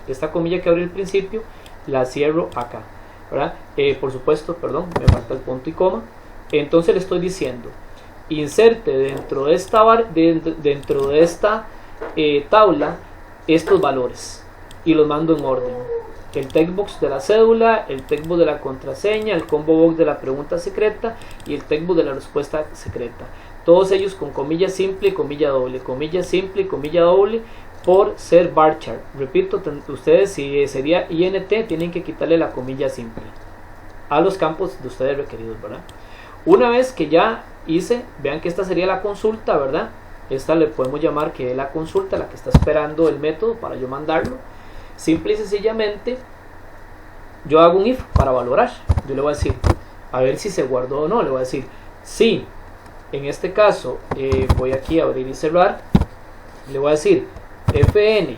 Esta comilla que abrí al principio la cierro acá, ¿verdad? Por supuesto, perdón, me falta el punto y coma. Entonces le estoy diciendo, inserte dentro de esta tabla estos valores y los mando en orden: el textbox de la cédula, el textbox de la contraseña, el combo box de la pregunta secreta y el textbox de la respuesta secreta, todos ellos con comilla simple y comilla doble, comilla simple y comilla doble, por ser varchar. Repito, ustedes, si sería int, tienen que quitarle la comilla simple a los campos de ustedes requeridos, ¿verdad? Una vez que ya hice, vean que esta sería la consulta, ¿verdad? Esta le podemos llamar que es la consulta, la que está esperando el método para yo mandarlo. Simple y sencillamente yo hago un if para valorar. Yo le voy a decir, a ver si se guardó o no. Le voy a decir, sí, en este caso voy aquí a abrir y cerrar. Le voy a decir fn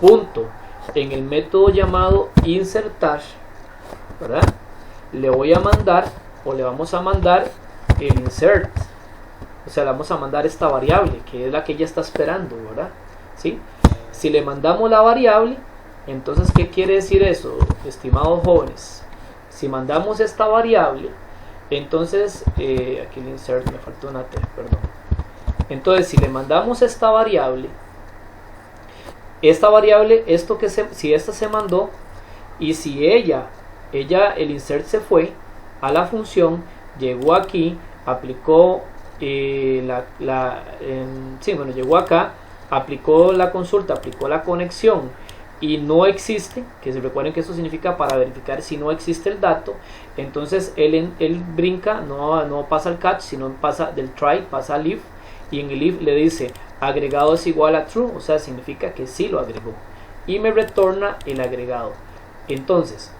punto en el método llamado insertar, ¿verdad? Le voy a mandar, o le vamos a mandar el insert, o sea, le vamos a mandar esta variable que es la que ella está esperando, ¿verdad? ¿Sí? Si le mandamos la variable, entonces, ¿qué quiere decir eso, estimados jóvenes? Si mandamos esta variable, entonces, aquí el insert, me faltó una T, perdón. Entonces, si le mandamos esta variable, si esta se mandó, y si ella, el insert se fue a la función, llegó aquí, aplicó llegó acá, aplicó la consulta, aplicó la conexión, y no existe, que se recuerden que esto significa para verificar si no existe el dato, entonces él brinca, no pasa al catch, sino pasa del try, pasa al if, y en el if le dice agregado es igual a true, o sea, significa que sí lo agregó, y me retorna el agregado. Entonces,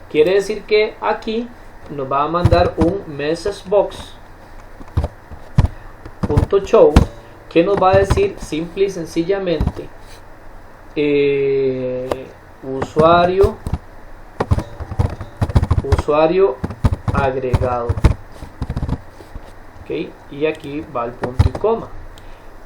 quiere decir que aquí nos va a mandar un messagebox.show que nos va a decir simple y sencillamente usuario agregado, ¿okay? Y aquí va el punto y coma.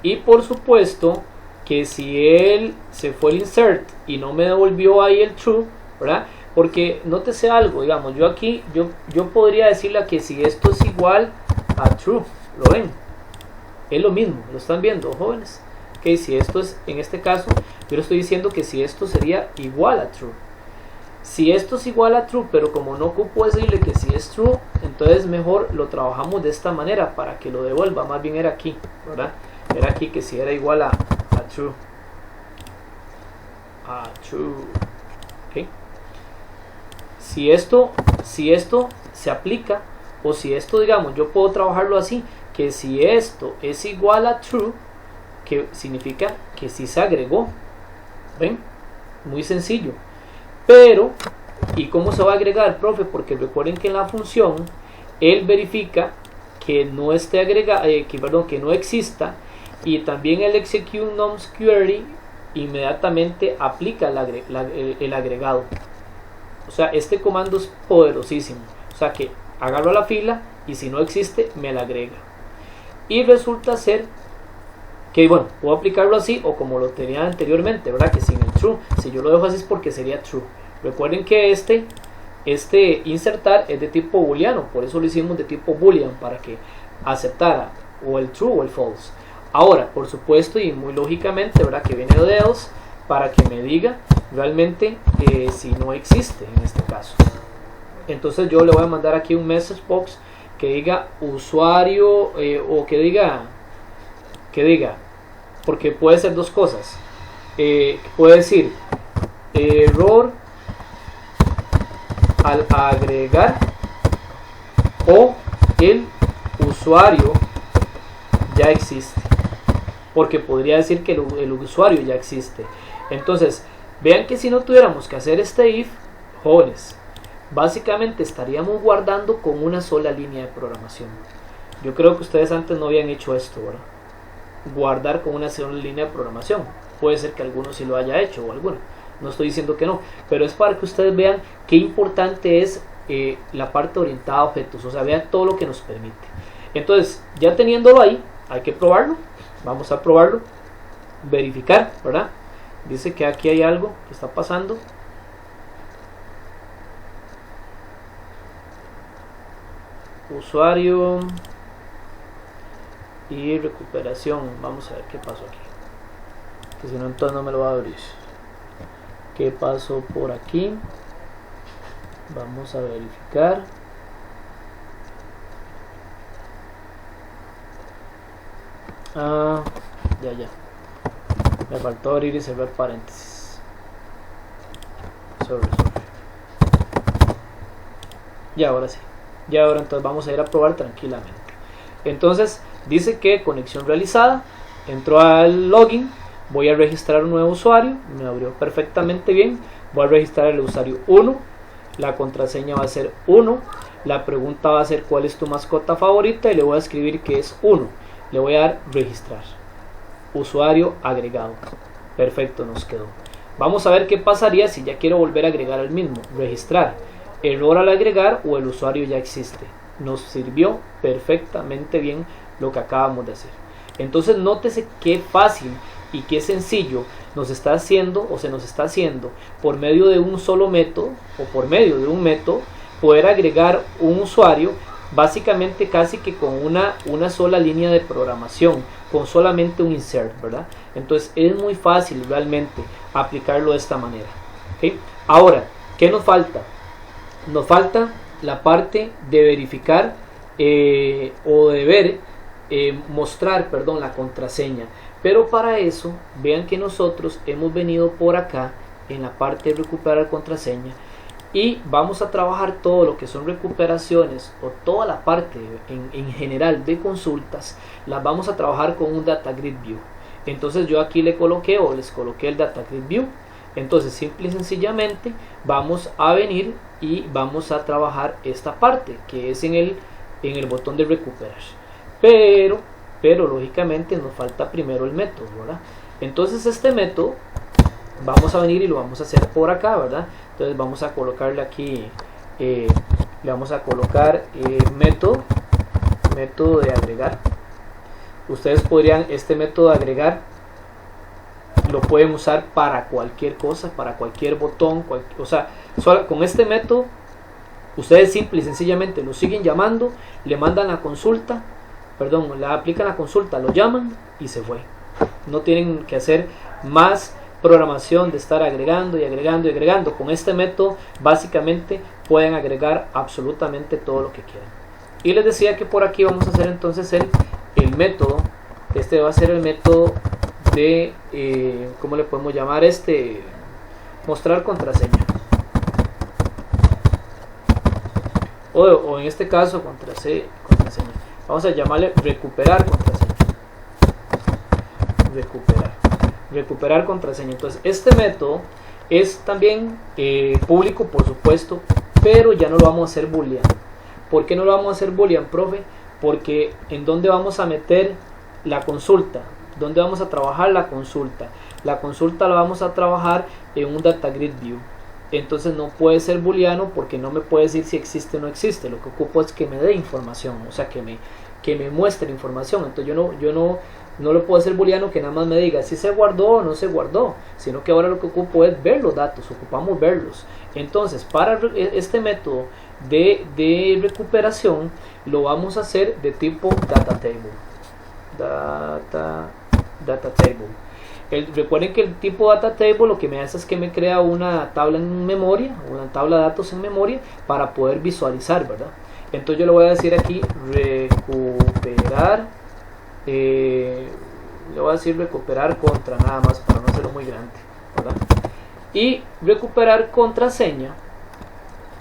Y por supuesto que si él se fue el insert y no me devolvió ahí el true, ¿verdad? Porque nótese algo, digamos, yo aquí yo podría decirle que si esto es igual a true, ¿lo ven? Es lo mismo, lo están viendo, jóvenes, Ok, si esto es, en este caso, yo le estoy diciendo que si esto sería igual a true. Si esto es igual a true, pero como no ocupo decirle que si es true, entonces mejor lo trabajamos de esta manera para que lo devuelva. Más bien era aquí, ¿verdad? Era aquí que si era igual a true. A true. ¿Okay? Si esto se aplica, o si esto, digamos, yo puedo trabajarlo así, que si esto es igual a true, que significa que sí se agregó. ¿Ven? Muy sencillo. Pero, ¿y cómo se va a agregar, profe? Porque recuerden que en la función él verifica que no esté agregado, que no exista, y también el execute nums query inmediatamente aplica el agregado. O sea, este comando es poderosísimo. O sea que agarro a la fila y si no existe me la agrega. Y resulta ser que, bueno, puedo aplicarlo así o como lo tenía anteriormente, ¿verdad? Que sin el true, si yo lo dejo así es porque sería true. Recuerden que este insertar es de tipo booleano, por eso lo hicimos de tipo boolean, para que aceptara o el true o el false. Ahora, por supuesto y muy lógicamente, ¿verdad? Que viene de else para que me diga realmente si no existe en este caso. Entonces yo le voy a mandar aquí un message box que diga usuario o que diga, porque puede ser dos cosas. Puede decir error al agregar o el usuario ya existe, porque podría decir que el usuario ya existe. Entonces vean que si no tuviéramos que hacer este if, jóvenes, básicamente estaríamos guardando con una sola línea de programación. Yo creo que ustedes antes no habían hecho esto, ¿verdad? Guardar con una sola línea de programación. Puede ser que alguno sí lo haya hecho o alguno. No estoy diciendo que no, pero es para que ustedes vean qué importante es la parte orientada a objetos. O sea, vean todo lo que nos permite. Entonces, ya teniéndolo ahí, hay que probarlo. Vamos a probarlo. Verificar, ¿verdad? Dice que aquí hay algo que está pasando. Usuario y recuperación. Vamos a ver qué pasó aquí, que si no entonces no me lo va a abrir. ¿Qué pasó por aquí? Vamos a verificar. Ya me faltó abrir y cerrar paréntesis. Sorry. Y ahora sí. Y ahora entonces vamos a ir a probar tranquilamente. Entonces dice que conexión realizada. Entró al login. Voy a registrar un nuevo usuario. Me abrió perfectamente bien. Voy a registrar el usuario 1. La contraseña va a ser 1. La pregunta va a ser ¿cuál es tu mascota favorita? Y le voy a escribir que es 1. Le voy a dar registrar. Usuario agregado. Perfecto, nos quedó. Vamos a ver qué pasaría si ya quiero volver a agregar al mismo. Registrar. Error al agregar o el usuario ya existe. Nos sirvió perfectamente bien lo que acabamos de hacer. Entonces nótese qué fácil y qué sencillo nos está haciendo o se nos está haciendo por medio de un solo método o por medio de un método poder agregar un usuario básicamente casi que con una sola línea de programación, con solamente un insert, ¿verdad? Entonces es muy fácil realmente aplicarlo de esta manera. ¿Okay? Ahora, ¿qué nos falta? Nos falta la parte de verificar o de ver, mostrar, perdón, la contraseña. Pero para eso, vean que nosotros hemos venido por acá en la parte de recuperar contraseña y vamos a trabajar todo lo que son recuperaciones o toda la parte en general de consultas, las vamos a trabajar con un Data Grid View. Entonces yo aquí les coloqué el Data Grid View. Entonces simple y sencillamente vamos a venir y vamos a trabajar esta parte que es en el botón de recuperar. Pero lógicamente nos falta primero el método, ¿verdad? Entonces este método vamos a venir y lo vamos a hacer por acá, ¿verdad? Entonces vamos a colocarle aquí, le vamos a colocar método de agregar. Ustedes podrían, este método de agregar lo pueden usar para cualquier cosa, para cualquier botón, o sea, con este método ustedes simple y sencillamente lo siguen llamando, le mandan la consulta, perdón, le aplican la consulta, lo llaman y se fue. No tienen que hacer más programación de estar agregando y agregando y agregando. Con este método básicamente pueden agregar absolutamente todo lo que quieran. Y les decía que por aquí vamos a hacer entonces el método. Este va a ser el método de ¿cómo le podemos llamar? Mostrar contraseña, o en este caso contraseña. Vamos a llamarle recuperar contraseña. Recuperar contraseña. Entonces este método es también público, por supuesto, pero ya no lo vamos a hacer boolean. ¿Por qué no lo vamos a hacer boolean, profe? Porque en dónde vamos a meter la consulta, dónde vamos a trabajar la consulta. La consulta la vamos a trabajar en un data grid view. Entonces no puede ser booleano porque no me puede decir si existe o no existe. Lo que ocupo es que me dé información, o sea, que me muestre información. Entonces yo no lo puedo hacer booleano que nada más me diga si se guardó o no se guardó, sino que ahora lo que ocupo es ver los datos, ocupamos verlos. Entonces para este método de recuperación lo vamos a hacer de tipo data table. Data table. Recuerden que el tipo data table lo que me hace es que me crea una tabla en memoria, una tabla de datos en memoria para poder visualizar, ¿verdad? Entonces yo le voy a decir aquí recuperar, le voy a decir recuperar contra nada más para no hacerlo muy grande, ¿verdad? Y recuperar contraseña,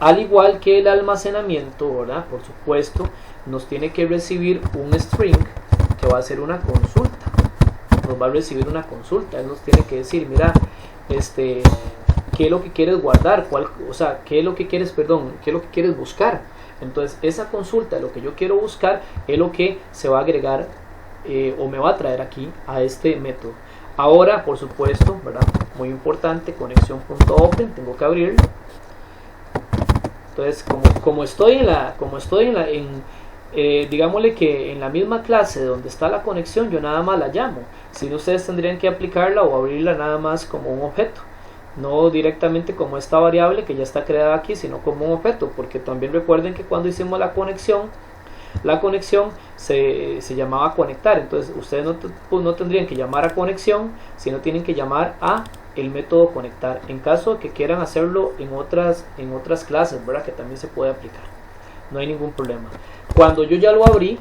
al igual que el almacenamiento, ¿verdad? Por supuesto, nos tiene que recibir un string que va a ser una consulta. Nos va a recibir una consulta. Él nos tiene que decir, mira, qué es lo que quieres guardar, qué es lo que quieres buscar. Entonces esa consulta, lo que yo quiero buscar, es lo que se va a agregar o me va a traer aquí a este método. Ahora, por supuesto, ¿verdad? Muy importante, conexión.open, tengo que abrirlo. Entonces, como estoy digámosle que en la misma clase donde está la conexión, yo nada más la llamo. Si no, ustedes tendrían que aplicarla o abrirla nada más como un objeto, no directamente como esta variable que ya está creada aquí, sino como un objeto, porque también recuerden que cuando hicimos la conexión se llamaba conectar. Entonces ustedes no tendrían que llamar a conexión, sino tienen que llamar a el método conectar, en caso de que quieran hacerlo en otras clases, ¿verdad? Que también se puede aplicar, no hay ningún problema. Cuando yo ya lo abrí,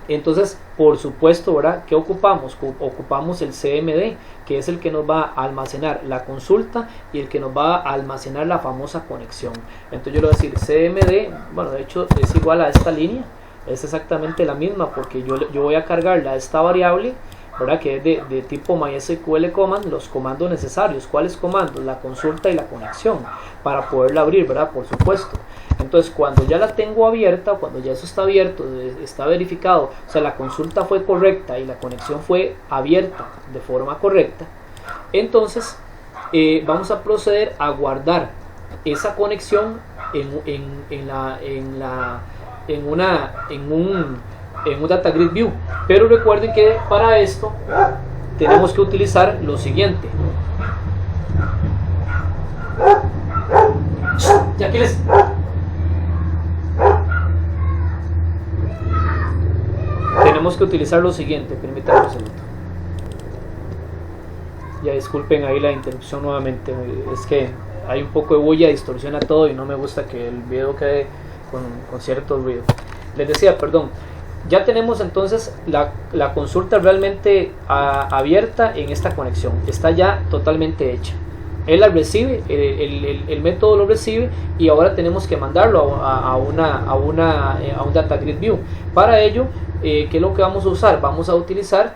entonces por supuesto, ¿verdad? ¿Qué ocupamos? Ocupamos el CMD, que es el que nos va a almacenar la consulta y el que nos va a almacenar la famosa conexión. Entonces yo le voy a decir CMD, bueno, de hecho es igual a esta línea, es exactamente la misma, porque yo voy a cargarla a esta variable, ¿verdad? Que es de tipo MySQL command, los comandos necesarios. ¿Cuáles comandos? La consulta y la conexión, para poderla abrir, ¿verdad? Por supuesto. Entonces cuando ya la tengo abierta, cuando ya eso está abierto, está verificado, o sea, la consulta fue correcta y la conexión fue abierta de forma correcta, entonces vamos a proceder a guardar esa conexión en un data grid view. Pero recuerden que para esto tenemos que utilizar lo siguiente. Ya que tenemos que utilizar lo siguiente. Permítanme un segundo. Ya disculpen ahí la interrupción nuevamente. Es que hay un poco de bulla, distorsiona todo y no me gusta que el video quede con cierto ruido. Les decía, perdón. Ya tenemos entonces la consulta realmente abierta en esta conexión. Está ya totalmente hecha. Él la recibe, el método lo recibe, y ahora tenemos que mandarlo a un data grid view. Para ello, ¿qué es lo que vamos a usar? Vamos a utilizar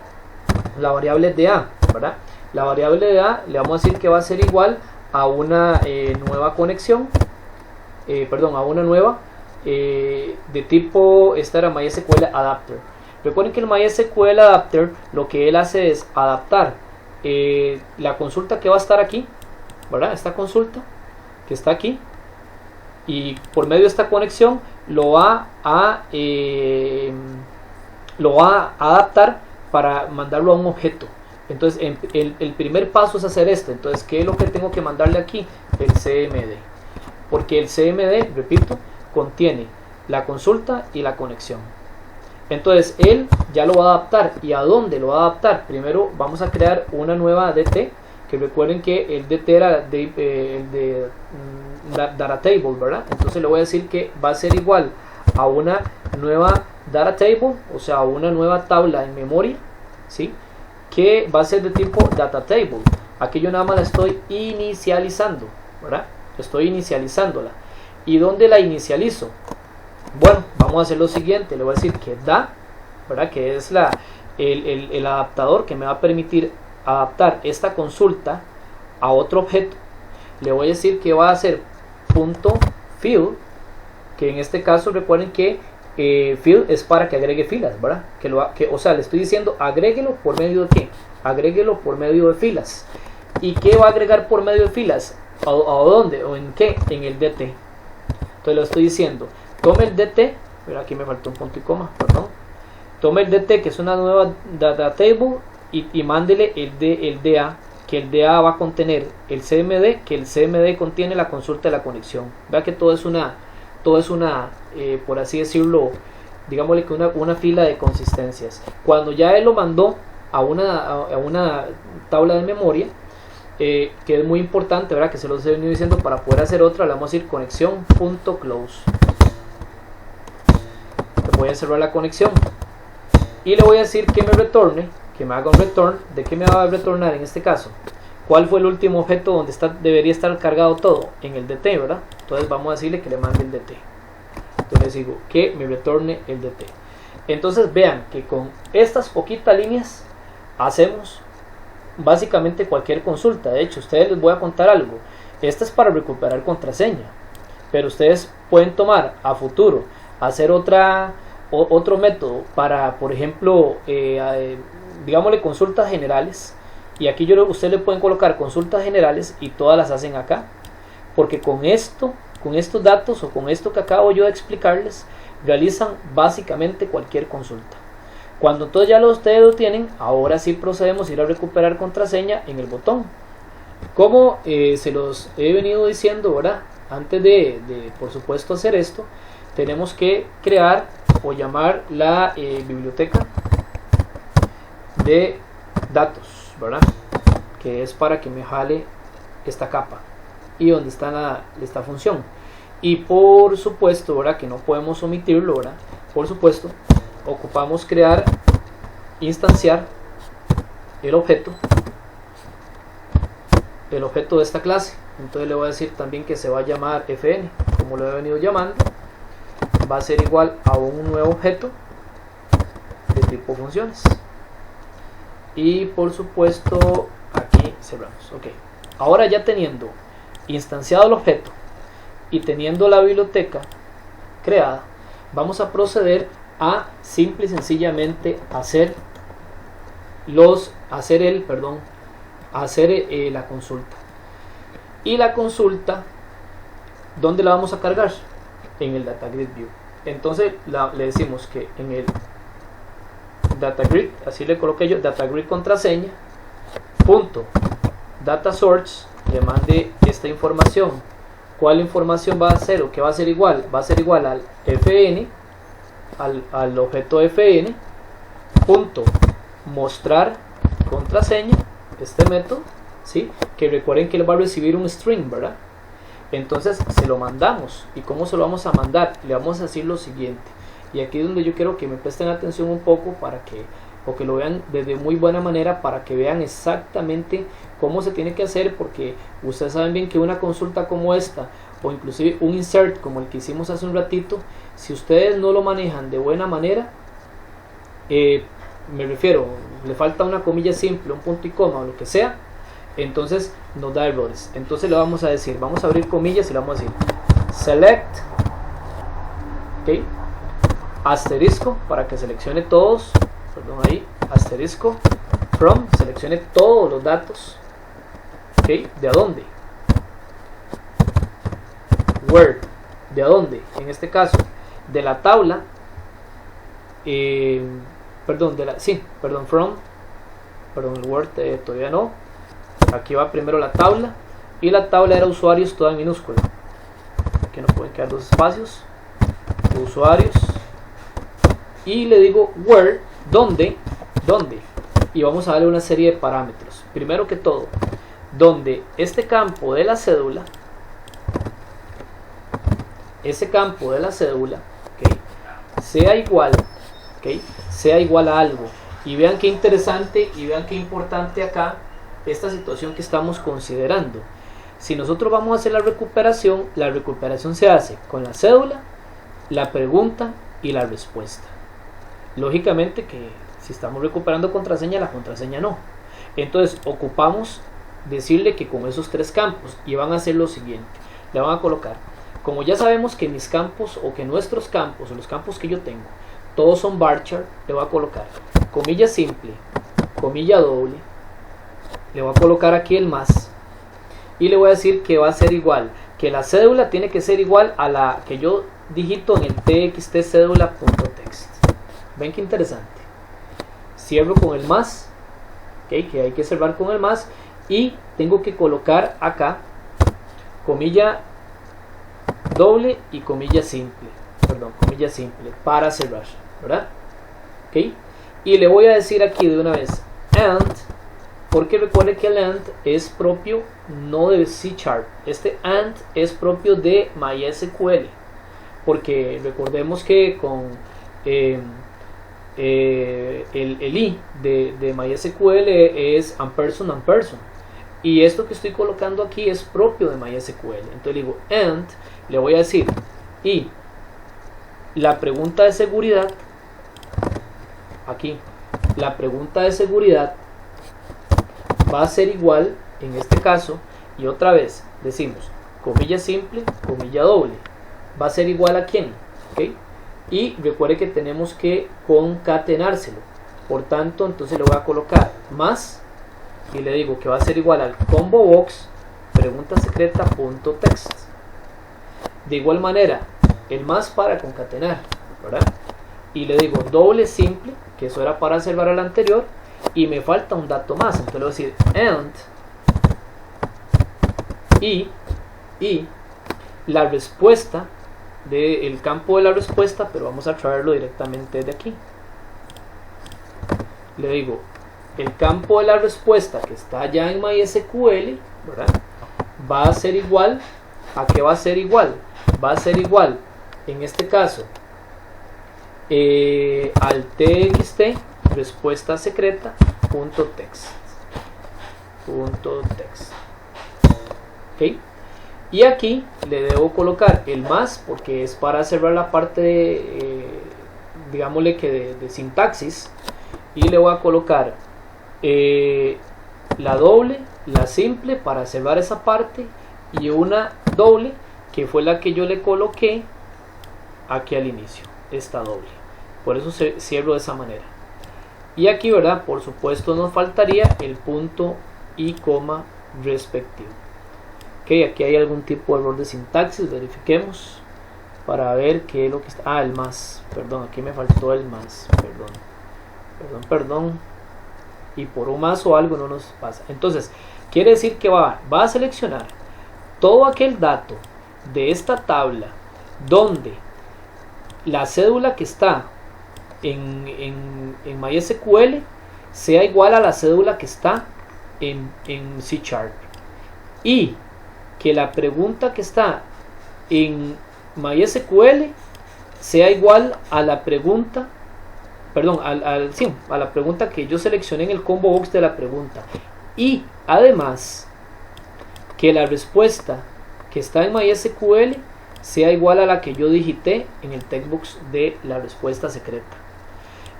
la variable de A, ¿verdad? La variable de A le vamos a decir que va a ser igual a una nueva conexión, a una nueva de tipo, esta era MySQL Adapter. Recuerden que el MySQL Adapter lo que él hace es adaptar la consulta que va a estar aquí, ¿verdad? Esta consulta que está aquí, y por medio de esta conexión lo va a adaptar para mandarlo a un objeto. Entonces el primer paso es hacer esto. Entonces, ¿qué es lo que tengo que mandarle aquí? El CMD, porque el CMD, repito, contiene la consulta y la conexión. Entonces él ya lo va a adaptar. ¿Y a dónde lo va a adaptar? Primero vamos a crear una nueva DT, que recuerden que el DT era el de data table, ¿verdad? Entonces le voy a decir que va a ser igual a una nueva data table, o sea, una nueva tabla en memoria, ¿sí? Que va a ser de tipo data table. Aquí yo nada más la estoy inicializando, ¿verdad? Estoy inicializándola. ¿Y dónde la inicializo? Bueno, vamos a hacer lo siguiente. Le voy a decir que da, ¿verdad? Que es el adaptador que me va a permitir adaptar esta consulta a otro objeto. Le voy a decir que va a ser punto field, que en este caso recuerden que field es para que agregue filas, ¿verdad? O sea, le estoy diciendo agréguelo por medio de ¿qué? Agréguelo por medio de filas. ¿Y qué va a agregar por medio de filas? ¿A dónde? ¿O en qué? En el DT. Entonces le estoy diciendo, tome el DT, pero aquí me faltó un punto y coma, perdón. Tome el DT, que es una nueva data table, y mándele el DA, que el DA va a contener el CMD, que el CMD contiene la consulta de la conexión. Vea que todo es una por así decirlo, digámosle que una fila de consistencias. Cuando ya él lo mandó a una tabla de memoria, que es muy importante, ¿verdad? Que se los he venido diciendo, para poder hacer otra, le vamos a decir conexión.close. Voy a cerrar la conexión y le voy a decir que me retorne, que me haga un return. ¿De qué me va a retornar en este caso? ¿Cuál fue el último objeto donde debería estar cargado todo? En el DT, ¿verdad? Entonces vamos a decirle que le mande el DT. Entonces les digo que me retorne el DT. Entonces vean que con estas poquitas líneas hacemos básicamente cualquier consulta. De hecho, ustedes les voy a contar algo. Esta es para recuperar contraseña, pero ustedes pueden tomar a futuro, hacer otro método para, por ejemplo, digámosle consultas generales. Y aquí ustedes le pueden colocar consultas generales y todas las hacen acá, porque con estos datos o con esto que acabo yo de explicarles, realizan básicamente cualquier consulta. Cuando entonces ya ustedes lo tienen, ahora sí procedemos a ir a recuperar contraseña en el botón. Como se los he venido diciendo, ¿verdad? Antes de por supuesto hacer esto, tenemos que crear o llamar la biblioteca de datos, ¿verdad? Que es para que me jale esta capa y donde está esta función. Y por supuesto, ¿verdad? Que no podemos omitirlo, ¿verdad? Por supuesto, ocupamos instanciar el objeto de esta clase. Entonces le voy a decir también que se va a llamar fn, como lo he venido llamando. Va a ser igual a un nuevo objeto de tipo funciones. Y por supuesto aquí cerramos. Ok, ahora ya teniendo instanciado el objeto y teniendo la biblioteca creada, vamos a proceder a simple y sencillamente hacer la consulta. Y la consulta, ¿dónde la vamos a cargar? En el Data Grid View. Entonces le decimos que en el Data Grid, así le coloqué yo, Data Grid contraseña, punto Data Source, le mande esta información. ¿Cuál información va a ser o qué va a ser igual? Va a ser igual al fn, al objeto fn, punto mostrar contraseña, este método, ¿sí? Que recuerden que él va a recibir un string, ¿verdad? Entonces se lo mandamos. ¿Y cómo se lo vamos a mandar? Le vamos a decir lo siguiente, y aquí es donde yo quiero que me presten atención un poco o que lo vean desde muy buena manera, para que vean exactamente cómo se tiene que hacer, porque ustedes saben bien que una consulta como esta, o inclusive un insert como el que hicimos hace un ratito, si ustedes no lo manejan de buena manera, me refiero, le falta una comilla simple, un punto y coma o lo que sea, entonces nos da errores. Entonces le vamos a decir, vamos a abrir comillas y le vamos a decir select, ok, asterisco, para que seleccione todos, perdón, ahí, asterisco, from, seleccione todos los datos, ok, ¿de dónde? Where, ¿de dónde? En este caso, de la tabla, from, el Word todavía no, aquí va primero la tabla, y la tabla era usuarios toda en minúscula, aquí no pueden quedar dos espacios, usuarios, y le digo where, donde, y vamos a darle una serie de parámetros. Primero que todo, donde este campo de la cédula, ¿okay?, sea igual a algo. Y vean qué interesante y vean qué importante acá esta situación que estamos considerando. Si nosotros vamos a hacer la recuperación se hace con la cédula, la pregunta y la respuesta. Lógicamente que si estamos recuperando contraseña, la contraseña no. Entonces ocupamos decirle que con esos tres campos, y van a hacer lo siguiente, le van a colocar, como ya sabemos que mis campos o que nuestros campos o los campos que yo tengo todos son varchar, le voy a colocar comilla simple, comilla doble, le voy a colocar aquí el más y le voy a decir que va a ser igual, que la cédula tiene que ser igual a la que yo digito en el txt cédula.text. ven qué interesante. Cierro con el más, ¿okay?, que hay que cerrar con el más, y tengo que colocar acá comilla doble y comilla simple para cerrar, ¿verdad? ¿Okay? Y le voy a decir aquí de una vez AND, porque recuerde que el AND es propio no de C#. Este AND es propio de MySQL, porque recordemos que con el I de MySQL es ampersand, y esto que estoy colocando aquí es propio de MySQL. Entonces digo AND, le voy a decir, y la pregunta de seguridad, aquí, la pregunta de seguridad va a ser igual, en este caso, y otra vez decimos, comilla simple, comilla doble, va a ser igual a quién, ¿okay? Y recuerde que tenemos que concatenárselo, por tanto, entonces le voy a colocar más, y le digo que va a ser igual al combo box pregunta secreta.text. De igual manera, el más para concatenar, ¿verdad? Y le digo doble simple, que eso era para cerrar el anterior, y me falta un dato más, entonces le voy a decir AND y la respuesta del campo de la respuesta, pero vamos a traerlo directamente de aquí. Le digo el campo de la respuesta que está allá en MySQL, ¿verdad?, va a ser igual a ¿qué va a ser igual? Va a ser igual, en este caso, al txt respuesta secreta.text. ¿Okay? Y aquí le debo colocar el más, porque es para cerrar la parte de, digámosle que de sintaxis, y le voy a colocar la doble, la simple para cerrar esa parte, y una doble que fue la que yo le coloqué aquí al inicio, esta doble. Por eso cierro de esa manera. Y aquí, ¿verdad?, por supuesto nos faltaría el punto y coma respectivo. Ok, aquí hay algún tipo de error de sintaxis, verifiquemos para ver qué es lo que está. El más, perdón, aquí me faltó el más, perdón, y por un más o algo no nos pasa. Entonces quiere decir que va a seleccionar todo aquel dato de esta tabla donde la cédula que está en MySQL sea igual a la cédula que está en C#, y que la pregunta que está en MySQL sea igual a la pregunta, perdón, a la pregunta que yo seleccioné en el combo box de la pregunta, y además que la respuesta que está en MySQL sea igual a la que yo digité en el textbox de la respuesta secreta.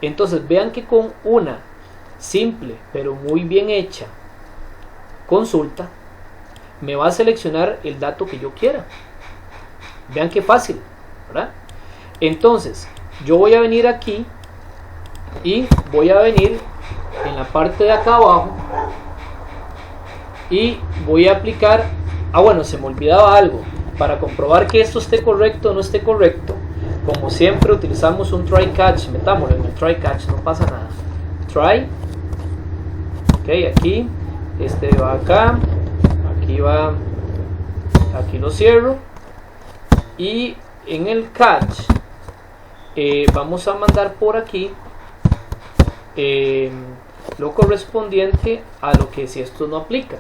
Entonces vean que con una simple pero muy bien hecha consulta me va a seleccionar el dato que yo quiera. Vean qué fácil, ¿verdad? Entonces yo voy a venir aquí y voy a venir en la parte de acá abajo y voy a aplicar, bueno, se me olvidaba algo. Para comprobar que esto esté correcto o no esté correcto, como siempre utilizamos un try catch. Metámoslo en el try catch, no pasa nada. Try, ok, aquí, este va acá, aquí va, aquí lo cierro, y en el catch vamos a mandar por aquí lo correspondiente a lo que si esto no aplica.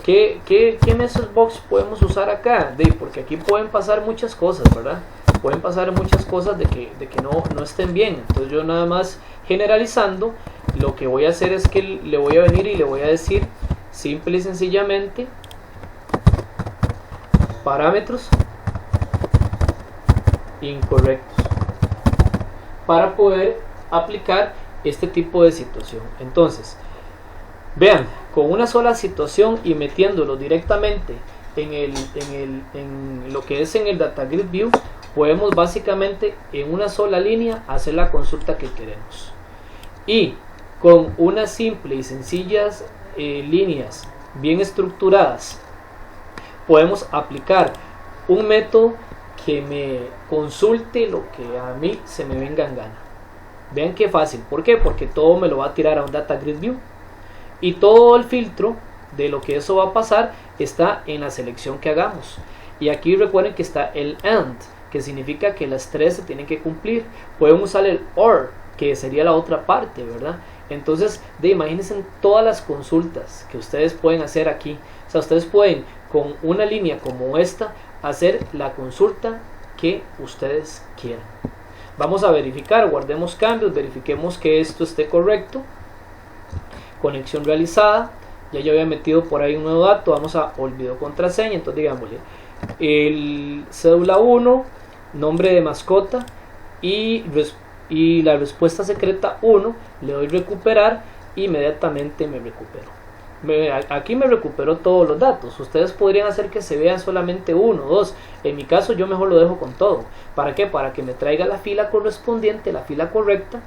¿Qué message box podemos usar acá? Porque aquí pueden pasar muchas cosas, ¿verdad? Pueden pasar muchas cosas de que no estén bien. Entonces yo nada más generalizando, lo que voy a hacer es que le voy a venir y le voy a decir simple y sencillamente parámetros incorrectos para poder aplicar este tipo de situación. Entonces vean, con una sola situación y metiéndolo directamente en lo que es en el Data Grid View, podemos básicamente en una sola línea hacer la consulta que queremos. Y con unas simples y sencillas líneas bien estructuradas, podemos aplicar un método que me consulte lo que a mí se me venga en gana. Vean qué fácil. ¿Por qué? Porque todo me lo va a tirar a un Data Grid View. Y todo el filtro de lo que eso va a pasar está en la selección que hagamos. Y aquí recuerden que está el AND, que significa que las tres se tienen que cumplir. Pueden usar el OR, que sería la otra parte, ¿verdad? Entonces, imagínense todas las consultas que ustedes pueden hacer aquí. O sea, ustedes pueden con una línea como esta hacer la consulta que ustedes quieran. Vamos a verificar, guardemos cambios, verifiquemos que esto esté correcto. Conexión realizada. Ya yo había metido por ahí un nuevo dato. Vamos a olvidó contraseña. Entonces digámosle el cédula 1, nombre de mascota y la respuesta secreta 1. Le doy recuperar. Inmediatamente me recuperó. Aquí me recuperó todos los datos. Ustedes podrían hacer que se vean solamente uno o dos. En mi caso yo mejor lo dejo con todo. ¿Para qué? Para que me traiga la fila correspondiente, la fila correcta.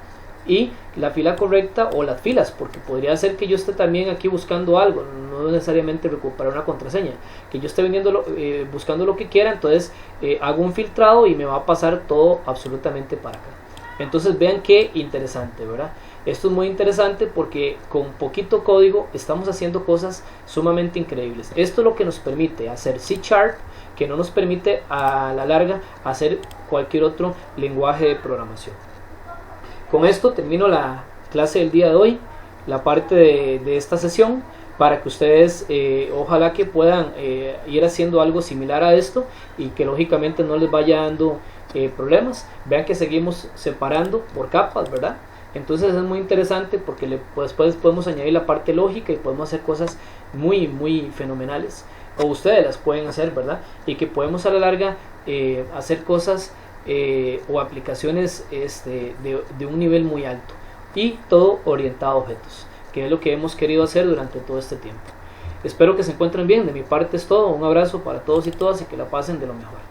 Y la fila correcta o las filas, porque podría ser que yo esté también aquí buscando algo, no necesariamente recuperar una contraseña, que yo esté buscando lo que quiera. Entonces hago un filtrado y me va a pasar todo absolutamente para acá. Entonces vean qué interesante, ¿verdad? Esto es muy interesante porque con poquito código estamos haciendo cosas sumamente increíbles. Esto es lo que nos permite hacer C#, que no nos permite a la larga hacer cualquier otro lenguaje de programación. Con esto termino la clase del día de hoy, la parte de esta sesión, para que ustedes ojalá que puedan ir haciendo algo similar a esto y que lógicamente no les vaya dando problemas. Vean que seguimos separando por capas, ¿verdad? Entonces es muy interesante porque después podemos añadir la parte lógica y podemos hacer cosas muy fenomenales, o ustedes las pueden hacer, ¿verdad? Y que podemos a la larga hacer cosas o aplicaciones de un nivel muy alto, y todo orientado a objetos, que es lo que hemos querido hacer durante todo este tiempo. Espero que se encuentren bien. De mi parte es todo. Un abrazo para todos y todas y que la pasen de lo mejor.